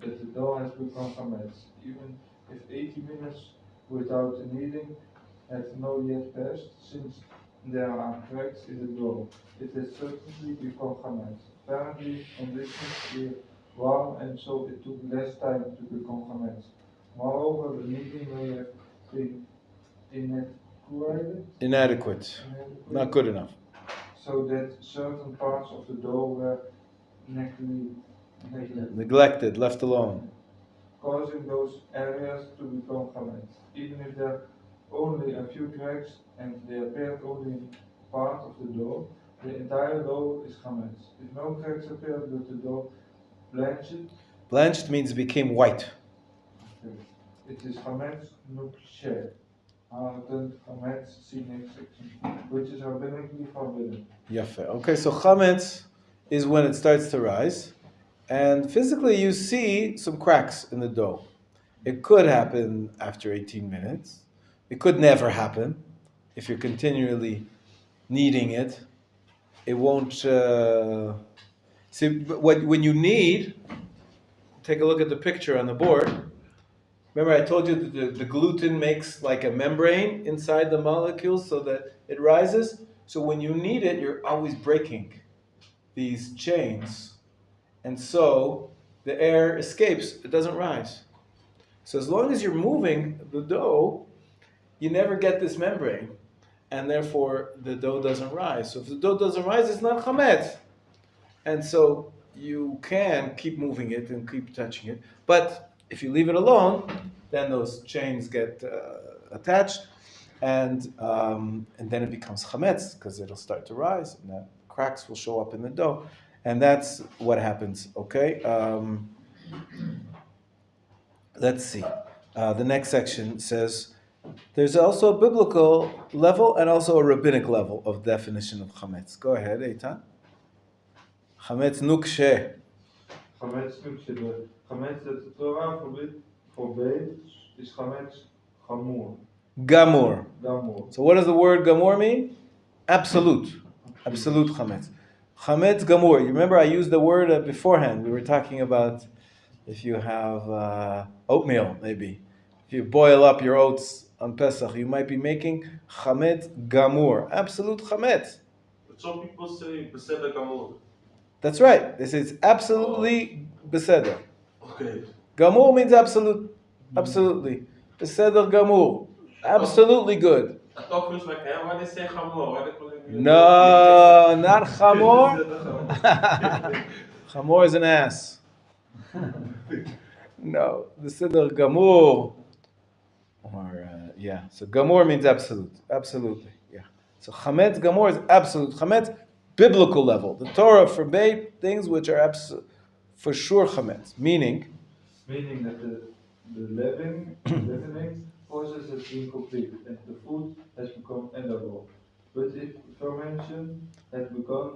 that the dough has become chametz. Even if 80 minutes without kneading have not yet passed, since there are cracks in the dough, it has certainly become chametz. Apparently, conditions were warm, and so it took less time to become chametz. Moreover, the kneading may have been inadequate, not good enough. So that certain parts of the dough were neglected, left alone, causing those areas to become chametz. Even if there are only a few cracks and they appeared only in part of the dough, the entire dough is chametz. If no cracks appeared but the dough blanched means it became white. Okay. It is chametz nuksheh. Which is rabbinically forbidden. Yafe. Okay, so chametz is when it starts to rise, and physically you see some cracks in the dough. It could happen after 18 minutes. It could never happen if you're continually kneading it. It won't. See, when you knead, take a look at the picture on the board. Remember I told you that the gluten makes like a membrane inside the molecules so that it rises? So when you knead it, you're always breaking these chains. And so the air escapes, it doesn't rise. So as long as you're moving the dough, you never get this membrane. and therefore the dough doesn't rise. So if the dough doesn't rise, it's not chametz. And so you can keep moving it and keep touching it. But if you leave it alone, then those chains get attached, and then it becomes chametz because it'll start to rise, and the cracks will show up in the dough, and that's what happens. Okay. Let's see. The next section says there's also a biblical level and also a rabbinic level of definition of chametz. Go ahead, Eitan. Chametz nukshe. Chametz nukshe. The chametz that the Torah forbade is chametz chamur. Gamur. Gamur. So what does the word gamur mean? Absolute. Absolute chametz. Chametz gamur. You remember I used the word beforehand. We were talking about if you have oatmeal, maybe. If you boil up your oats on Pesach, you might be making chametz gamur. Absolute chametz. But some people say beseder gamor. That's right. This is absolutely beseder. Okay. Gamur means absolute. Absolutely. Beseder gamur. Absolutely good. I thought first like, why they say gamor? Why they call it? No, not chamor. Chamor is an ass. No, beseder gamur. Or so gamur means absolute. Absolutely. Yeah. So chametz gamur is absolute. Chametz, biblical level. The Torah forbade things which are for sure chametz. Meaning That the leavening process has been completed and the food has become edible. But if fermentation had begun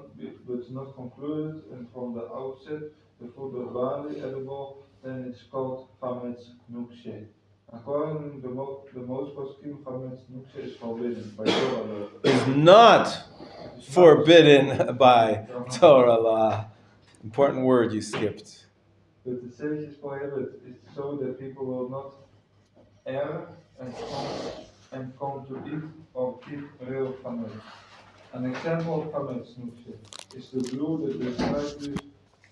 but not concluded, and from the outset the food was barely edible, then it's called chametz nukshe. According to the most poskim, chametz nukshe is forbidden by Torah law. is not forbidden by Torah law. Important word you skipped. But the sages prohibit it so that people will not err and come to eat or keep real chametz. An example of chametz nukshe is the glue that the disciples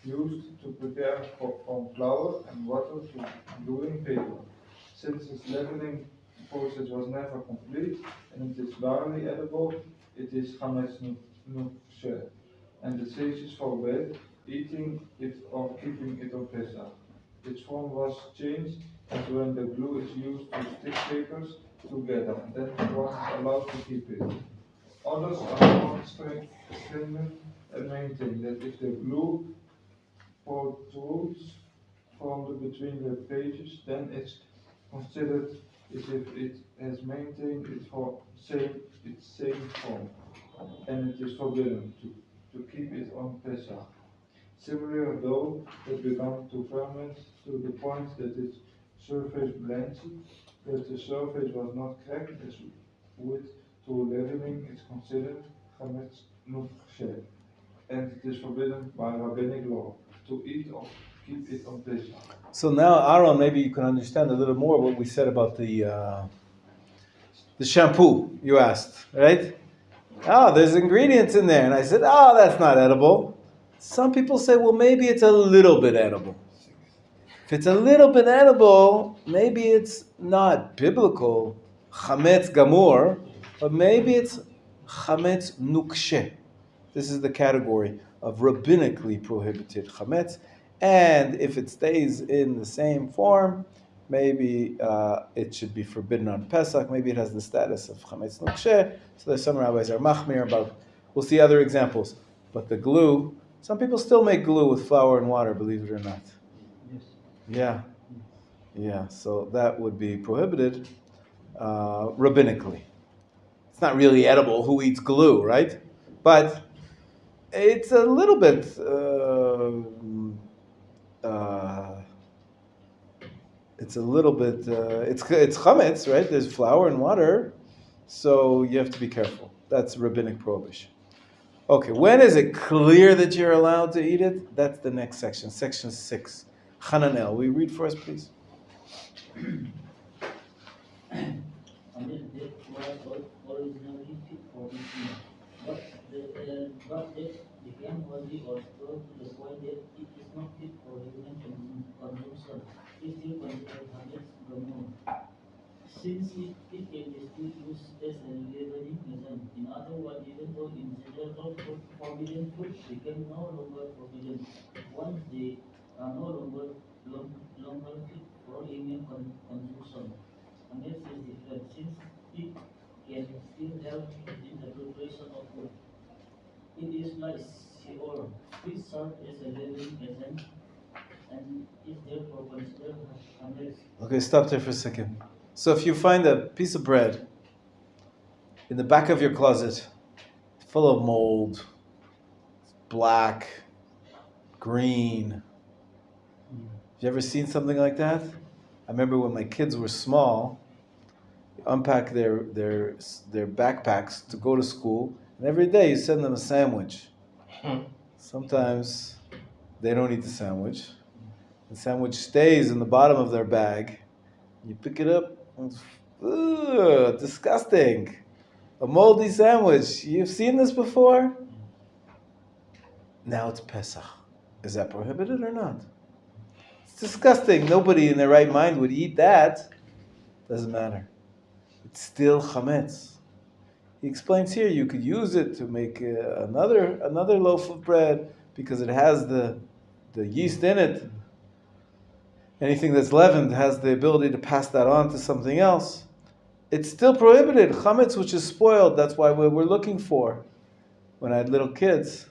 used to prepare from flour and water to gluing paper. Since this leavening process was never complete and it is barely edible, it is chametz nukshe, and the sages forbade eating it or keeping it on Pesach. Its form was changed as when the glue is used to stick papers together, and then one is allowed to keep it. Others are more stringent and maintain that if the glue protrudes from between the pages, then it's considered as if it has maintained its same form, and it is forbidden to keep it on Pesach. Similar dough that began to ferment to the point that its surface blenched, but the surface was not cracked as with to leavening is considered chametz nukshe, and it is forbidden by rabbinic law to eat or keep it on Pesach. So now, Aaron, maybe you can understand a little more what we said about the shampoo you asked, right? Oh, there's ingredients in there. And I said, oh, that's not edible. Some people say, well, maybe it's a little bit edible. If it's a little bit edible, maybe it's not biblical, chametz gamur, but maybe it's chametz nukshe. This is the category of rabbinically prohibited chametz. And if it stays in the same form, maybe it should be forbidden on Pesach. Maybe it has the status of chametz nukshe. So there's some rabbis are machmir about. We'll see other examples. But the glue, some people still make glue with flour and water, believe it or not. Yes. Yeah. So that would be prohibited rabbinically. It's not really edible. Who eats glue, right? But it's a little bit. It's a little bit. It's chametz, right? There's flour and water, so you have to be careful. That's rabbinic prohibition. Okay, when is it clear that you're allowed to eat it? That's the next section, section 6. Hananel, will you read for us, please? That was originally fit for eating, but that became oily or strong to the point that it is not fit for human consumption. It still considered chametz gamur, since it can be still used as a leavening forbidden food became no longer forbidden once they are no longer fit for human consumption. And this is different since it can still help in the preparation of food. It is like Sheol, which serves as a living agent and is therefore considered harmless. Okay, stop there for a second. So if you find a piece of bread in the back of your closet, full of mold, black, green. Have you ever seen something like that? I remember when my kids were small, you unpack their backpacks to go to school, and every day you send them a sandwich. Sometimes they don't eat the sandwich. The sandwich stays in the bottom of their bag. You pick it up, and it's disgusting. A moldy sandwich. You've seen this before? Now it's Pesach. Is that prohibited or not? It's disgusting. Nobody in their right mind would eat that. Doesn't matter. It's still chametz. He explains here you could use it to make another loaf of bread because it has the yeast in it. Anything that's leavened has the ability to pass that on to something else. It's still prohibited. Chametz, which is spoiled, that's why we're looking for. When I had little kids,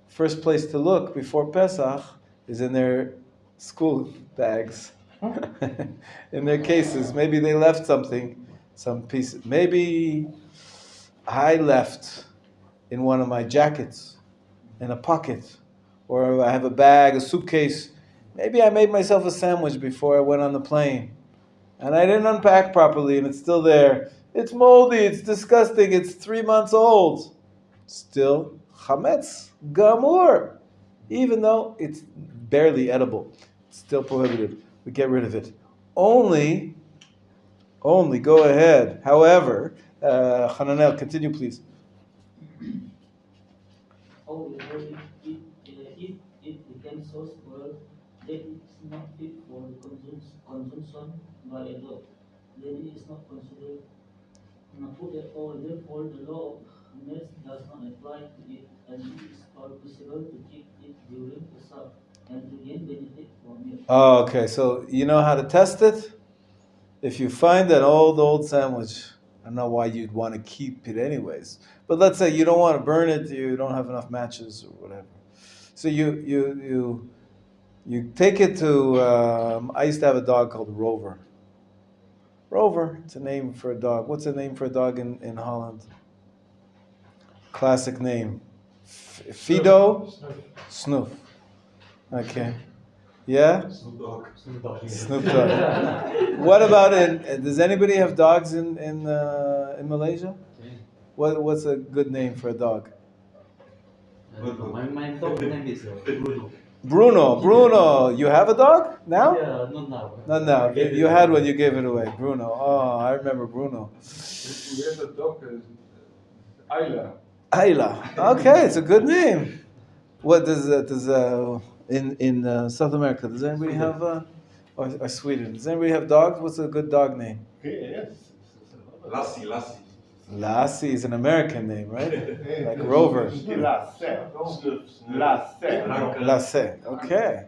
first place to look before Pesach is in their school bags, in their cases. Maybe they left something, some piece. Maybe I left in one of my jackets, in a pocket, or I have a bag, a suitcase. Maybe I made myself a sandwich before I went on the plane, and I didn't unpack properly, and it's still there. It's moldy, it's disgusting, it's 3 months old. Still chametz, gamur. Even though it's barely edible, it's still prohibited. We get rid of it. Only, go ahead. However, Hananel, continue please. However, if it becomes so spoiled that it is not fit for consumption by a dog, then it is not considered food at all. Therefore, the law of mess does not apply to it, and it is possible to keep it during the Sabbath and to gain benefit from it. Oh, okay. So you know how to test it? If you find an old sandwich, I don't know why you'd want to keep it anyways. But let's say you don't want to burn it, you don't have enough matches or whatever. So you take it to. I used to have a dog called Rover. Rover, it's a name for a dog. What's a name for a dog in Holland? Classic name. Fido? Snoop. Okay. Yeah? Snoop Dogg. What about does anybody have dogs in Malaysia? What's a good name for a dog? My dog name is Bruno. Bruno. You have a dog now? Yeah, not now. Not now. You had one, you gave it away. Bruno. Oh, I remember Bruno. We have a dog, Ayla. Ayla. Okay, it's a good name. What does in South America? Does anybody have or Sweden? Does anybody have dogs? What's a good dog name? Yes. Lassie. Lassie is an American name, right? Like Rover. Lassie. Okay.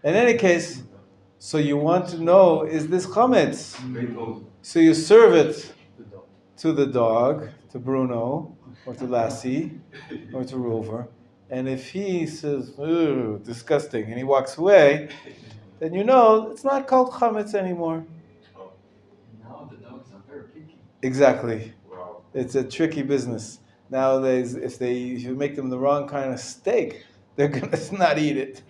In any case, so you want to know, is this chametz? So you serve it to the dog, to Bruno, or to Lassie, or to Rover. And if he says, "Ooh, disgusting," and he walks away, then you know it's not called chametz anymore. Now the dogs are very picky. Exactly. Wow. It's a tricky business. Nowadays, if you make them the wrong kind of steak, they're gonna not eat it.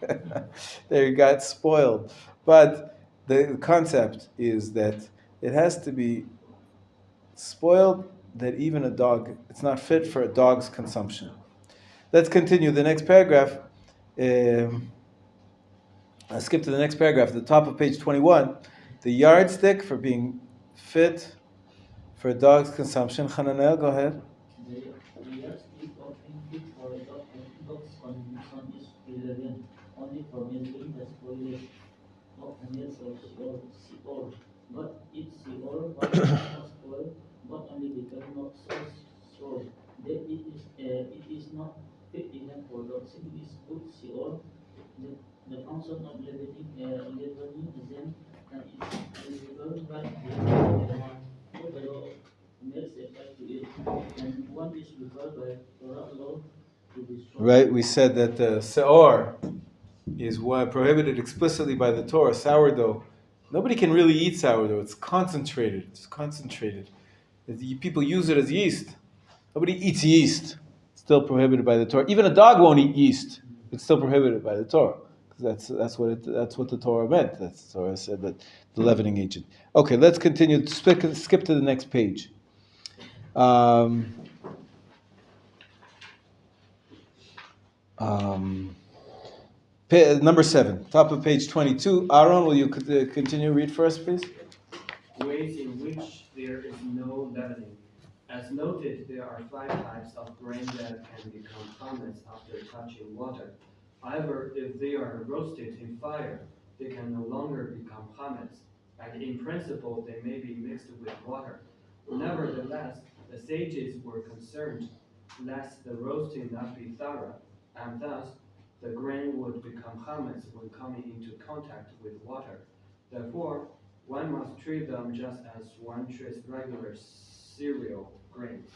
They got spoiled. But the concept is that it has to be spoiled that even a dog, it's not fit for a dog's consumption. Let's continue. The next paragraph. I'll skip to the next paragraph. At the top of page 21, the yardstick for being fit for a dog's consumption. Hananel, go ahead. The yardstick of being fit for a dog's consumption is relevant only for measuring the spoilage of the meals of Sheol. But if Sheol was not spoiled, but only become not so that it is not fit production is good seor. The function of leavening them is governed by the law makes effect to it, and one is required by Torah law to destroy. Right, we said that the seor is what prohibited explicitly by the Torah, sourdough. Nobody can really eat sourdough. It's concentrated. People use it as yeast. Nobody eats yeast. It's still prohibited by the Torah. Even a dog won't eat yeast. It's still prohibited by the Torah. That's what the Torah meant. That's the Torah said that the leavening agent. Okay, let's continue. Skip to the next page. Number 7, top of page 22. Aaron, will you continue read for us, please? Ways in which there is no leavening. As noted, there are 5 types of grain that can become chametz after touching water. However, if they are roasted in fire, they can no longer become chametz, and in principle they may be mixed with water. Nevertheless, the sages were concerned lest the roasting not be thorough, and thus the grain would become chametz when coming into contact with water. Therefore, one must treat them just as one treats regular cereal grains.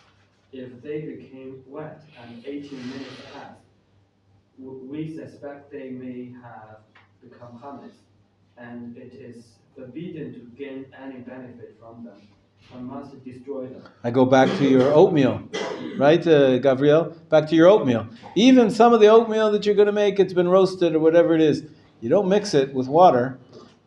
If they became wet and 18 minutes passed, we suspect they may have become chametz, and it is forbidden to gain any benefit from them. One must destroy them. I go back to your oatmeal, right, Gabriel? Back to your oatmeal. Even some of the oatmeal that you're going to make, it's been roasted or whatever it is, you don't mix it with water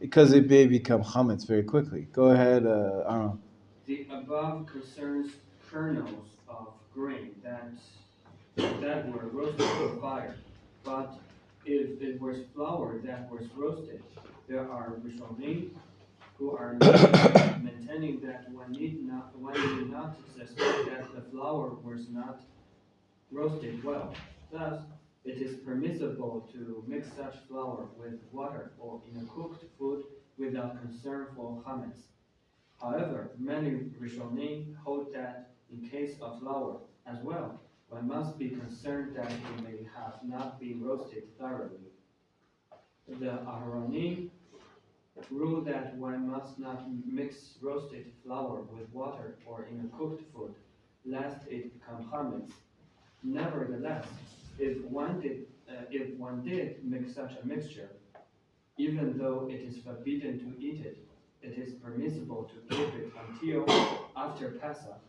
because it may become chametz very quickly. Go ahead, Aaron. The above concerns kernels of grain that were roasted with fire. But if it was flour that was roasted, there are Rishonim who are maintaining that one need not suspect that the flour was not roasted well. Thus, it is permissible to mix such flour with water or in a cooked food without concern for chametz. However, many Rishonim hold that in case of flour as well, one must be concerned that it may have not been roasted thoroughly. The Aharonim rule that one must not mix roasted flour with water or in a cooked food, lest it become chametz. Nevertheless, if one did mix such a mixture, even though it is forbidden to eat it, it is permissible to keep it until after Pesach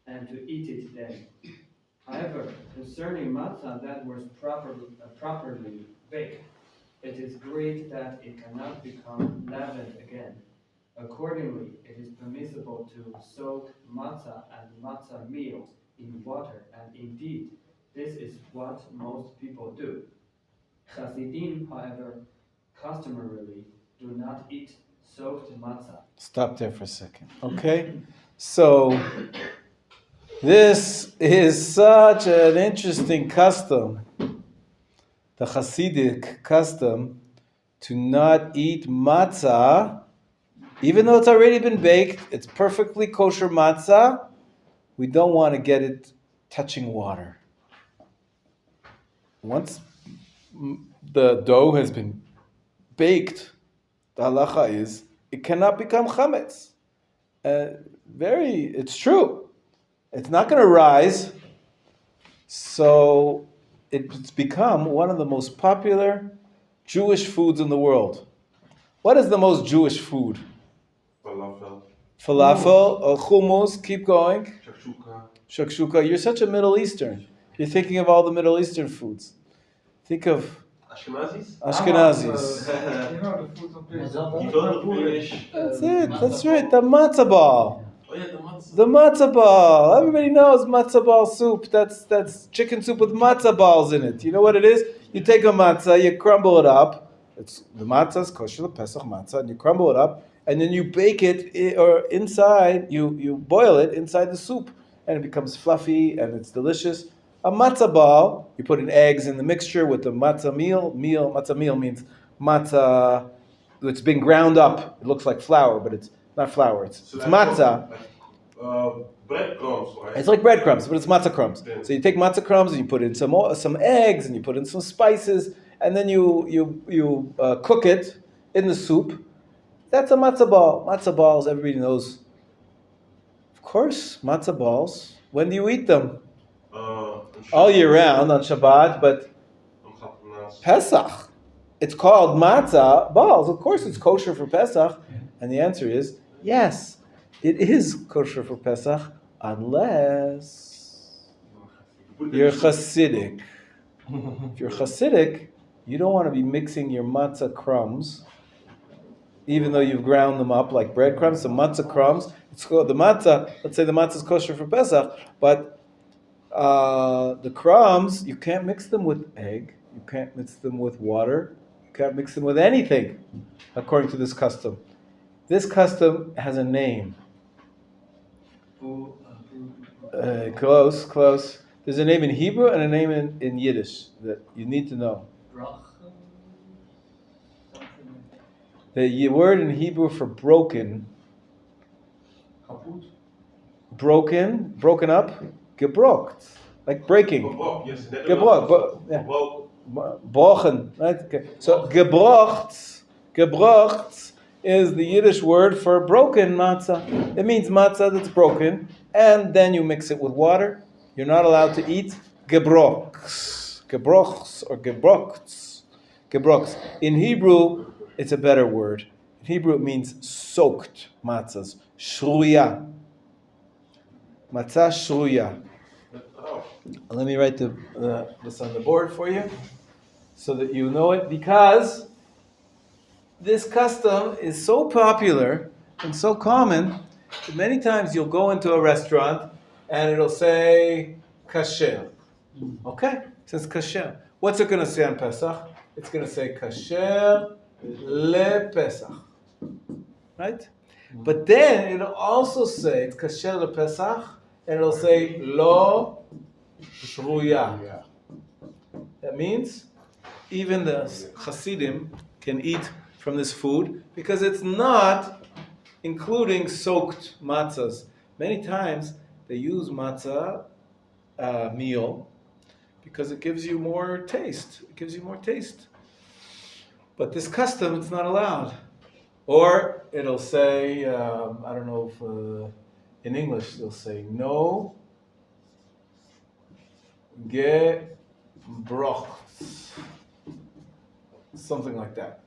and to eat it then. However, concerning matzah that was properly baked, it is agreed that it cannot become leavened again. Accordingly, it is permissible to soak matzah and matzah meal in water, and indeed, this is what most people do. Chassidim, however, customarily do not eat soaked matzah. Stop there for a second. Okay? So, this is such an interesting custom, the Hasidic custom, to not eat matzah, even though it's already been baked, it's perfectly kosher matzah, we don't want to get it touching water. Once the dough has been baked, the halacha is, it cannot become chametz. It's true. It's not going to rise, so it's become one of the most popular Jewish foods in the world. What is the most Jewish food? Falafel, or hummus, keep going. Shakshuka. You're such a Middle Eastern. You're thinking of all the Middle Eastern foods. Think of Ashkenazis. You know the food on Pesach. That's it. That's right. The matzah ball. Oh yeah, the matzah. The matzah ball. Everybody knows matzah ball soup. That's chicken soup with matzah balls in it. You know what it is? You take a matzah, you crumble it up. It's the matzah is kosher, the Pesach matzah, and you crumble it up, and then you bake it, or inside you boil it inside the soup, and it becomes fluffy and it's delicious. A matzah ball, you put in eggs in the mixture with the matzah meal. Matzah meal means matzah. It's been ground up. It looks like flour, but it's not flour. It's matzah. breadcrumbs, right? It's like breadcrumbs, but it's matzah crumbs. Yeah. So you take matzah crumbs and you put in some eggs and you put in some spices and then you cook it in the soup. That's a matzah ball. Matzah balls, everybody knows. Of course, matzah balls. When do you eat them? All year round on Shabbat, but Pesach. It's called matzah balls. Of course, it's kosher for Pesach, and the answer is yes. It is kosher for Pesach unless you're Hasidic. If you're Hasidic, you don't want to be mixing your matzah crumbs, even though you've ground them up like breadcrumbs. The matzah crumbs, it's called the matzah. Let's say the matzah is kosher for Pesach, but the crumbs, you can't mix them with egg. You can't mix them with water. You can't mix them with anything, according to this custom. This custom has a name. Close. There's a name in Hebrew and a name in Yiddish that you need to know. The word in Hebrew for broken, broken up, gebrocht, like breaking. Gebrocht, brochen, right? Okay. So gebrocht is the Yiddish word for broken matzah. It means matzah that's broken, and then you mix it with water. You're not allowed to eat gebrochs or gebrochts. In Hebrew, it's a better word. In Hebrew, it means soaked matzahs. Shruya. Matzah shruya. Let me write this on the board for you so that you know it, because this custom is so popular and so common that many times you'll go into a restaurant and it'll say kasher. Okay? It says kasher. What's it going to say on Pesach? It's going to say kasher le Pesach. Right? But then it'll also say it's kasher le Pesach, and it'll say lo shruya. That means even the Hasidim can eat from this food because it's not including soaked matzahs. Many times they use matzah meal because it gives you more taste. But this custom, it's not allowed. Or it'll say, I don't know if in English they'll say no gebrochts. Something like that.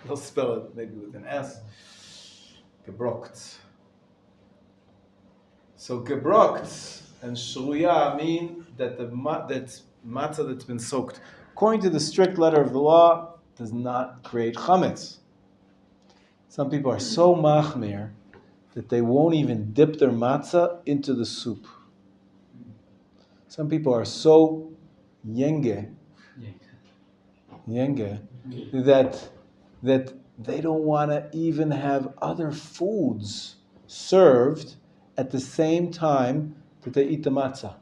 They'll spell it maybe with an S. Gebrochts. So gebrochts and shruya mean that that's matzah that's been soaked, according to the strict letter of the law, does not create chametz. Some people are so machmir that they won't even dip their matzah into the soup. Some people are so yenge that they don't want to even have other foods served at the same time that they eat the matzah.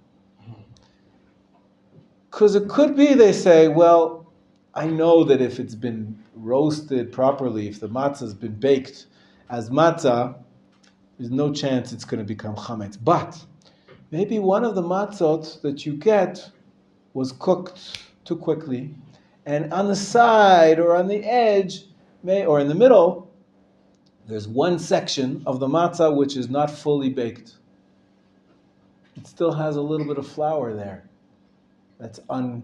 Because it could be, they say, well, I know that if it's been roasted properly, if the matzah has been baked as matzah, there's no chance it's going to become chametz. But maybe one of the matzot that you get was cooked too quickly, and on the side or on the edge, or in the middle, there's one section of the matzah which is not fully baked. It still has a little bit of flour there. That's unbaked.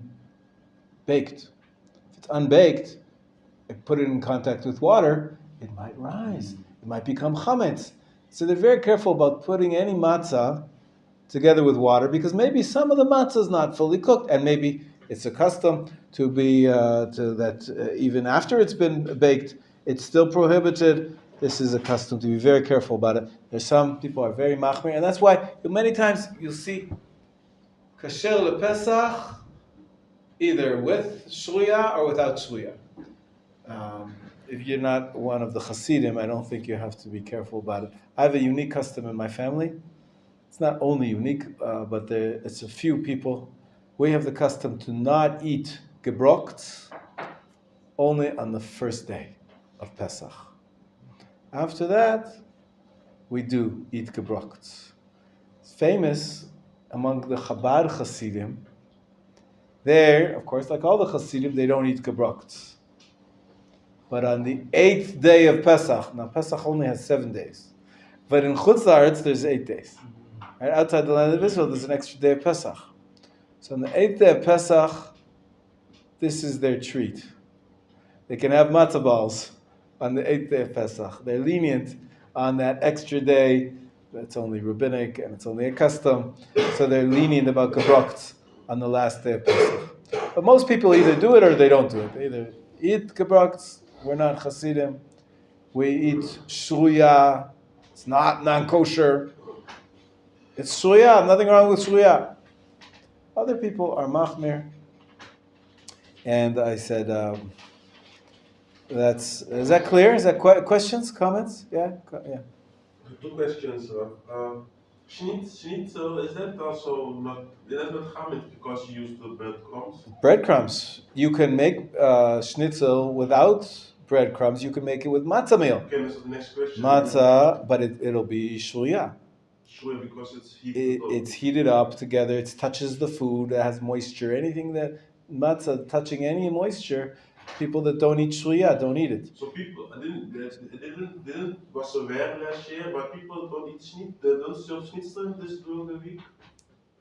If it's unbaked, and put it in contact with water, it might rise. It might become chametz. So they're very careful about putting any matzah together with water, because maybe some of the matzah is not fully cooked, and maybe it's a custom to be even after it's been baked, it's still prohibited. This is a custom to be very careful about it. There's some people are very machmir, and that's why many times you'll see kasher lePesach either with shruya or without shruya. If you're not one of the Hasidim, I don't think you have to be careful about it. I have a unique custom in my family. It's not only unique, but it's a few people. We have the custom to not eat gebrochts only on the first day of Pesach. After that, we do eat gebrochts. It's famous among the Chabad Hasidim. There, of course, like all the Hasidim, they don't eat gebrocks. But on the 8th day of Pesach, now Pesach only has 7 days, but in Chutz La'aretz there's 8 days. Right? Outside the land of Israel, there's an extra day of Pesach. So on the 8th day of Pesach, this is their treat. They can have matzah balls on the 8th day of Pesach. They're lenient on that extra day. It's only rabbinic and it's only a custom. So they're lenient about gebrocks on the last day of Pesach. But most people either do it or they don't do it. They either eat gebrocks. We're not Hasidim. We eat shruya. It's not non-kosher. It's shruya. Nothing wrong with shruya. Other people are machmir. And I said, is that clear? Is that questions, comments? Yeah? Yeah. 2 questions. Schnitzel, is that also not chametz because you use the breadcrumbs? Breadcrumbs. You can make schnitzel without breadcrumbs. You can make it with matzah meal. Okay, that's the next question. Matzah, but it'll be shruya. Shruya because it's heated up. It's heated up together. It touches the food. It has moisture. Anything that matzah touching any moisture, people that don't eat shruya don't eat it. So people, didn't was aware last year, but people don't eat they don't serve schnitzel this during the week?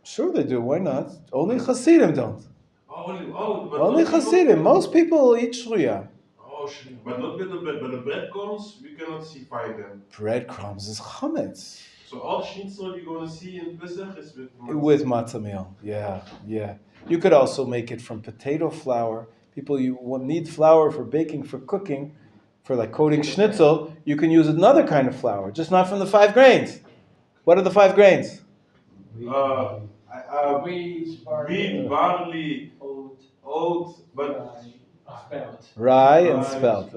Sure they do. Why not? Only Hasidim don't. But Only Hasidim. Most people eat shruya. Oh, but not with the bread. But the breadcrumbs, we cannot find them. Breadcrumbs is chametz. So all schnitzel you're going to see in Pesach is with matzah. With matzah meal. Yeah. You could also make it from potato flour. People, you need flour for baking, for cooking, for like coating schnitzel. You can use another kind of flour, just not from the 5 grains. What are the 5 grains? Wheat, barley, oat, but spelt. Rye and spelt.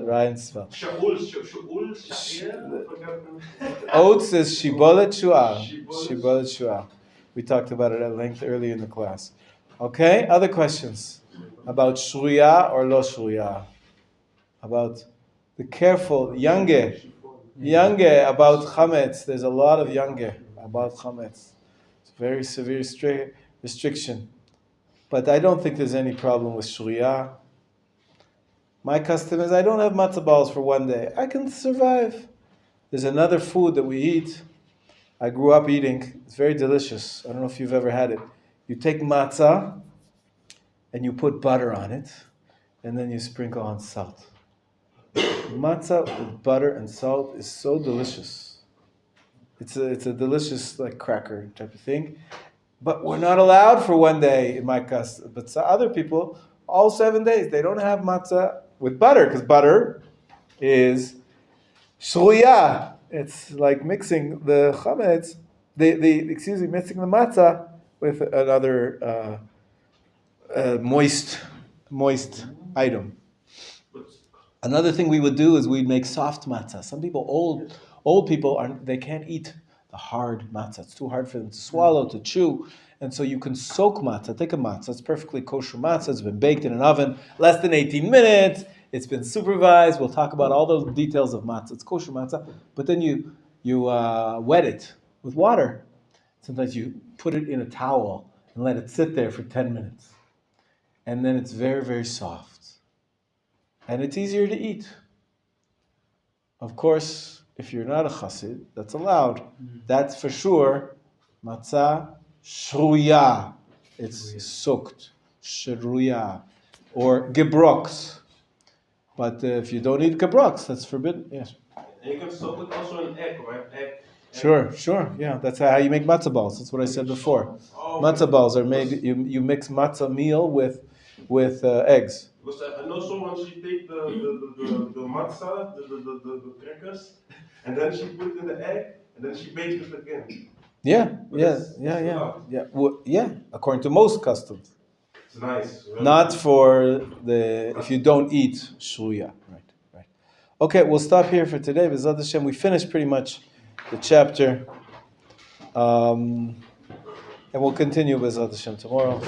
Oats is shibolet shu'ah. We talked about it at length earlier in the class. Okay, other questions about shruya or lo shruya? About the careful, yange about chametz. There's a lot of yange about chametz. It's a very severe restriction. But I don't think there's any problem with shruya. My custom is I don't have matzah balls for 1 day. I can survive. There's another food that we eat. I grew up eating. It's very delicious. I don't know if you've ever had it. You take matzah and you put butter on it, and then you sprinkle on salt. Matzah with butter and salt is so delicious. It's a delicious like cracker type of thing. But we're not allowed for 1 day in my custom. But other people, all 7 days, they don't have matzah with butter, because butter is shruya. It's like mixing the chametz, mixing the matzah with another moist item. Another thing we would do is we'd make soft matzah. Some people, old people, they can't eat the hard matzah. It's too hard for them to swallow, to chew. And so you can soak matzah. Take a matzah. It's perfectly kosher matzah. It's been baked in an oven less than 18 minutes. It's been supervised. We'll talk about all those details of matzah. It's kosher matzah. But then you wet it with water. Sometimes you put it in a towel and let it sit there for 10 minutes. And then it's very, very soft. And it's easier to eat. Of course, if you're not a chassid, that's allowed. That's for sure matzah shruya. It's soaked. Shruya. Or gebroks. But if you don't eat gebroks, that's forbidden. Yes. And you can soak it also in egg, right? Egg. Sure. Yeah, that's how you make matzah balls. That's what I said before. Matzah balls are made. You mix matzah meal with eggs. Because I know someone, she take the matzah, the crackers, and then she put it in the egg, and then she bakes it again. Yeah. According to most customs. It's nice. Really. Not for if you don't eat shruya. Right. Okay, we'll stop here for today. B'ezrat Hashem, we finished pretty much the chapter. And we'll continue B'ezrat Hashem tomorrow.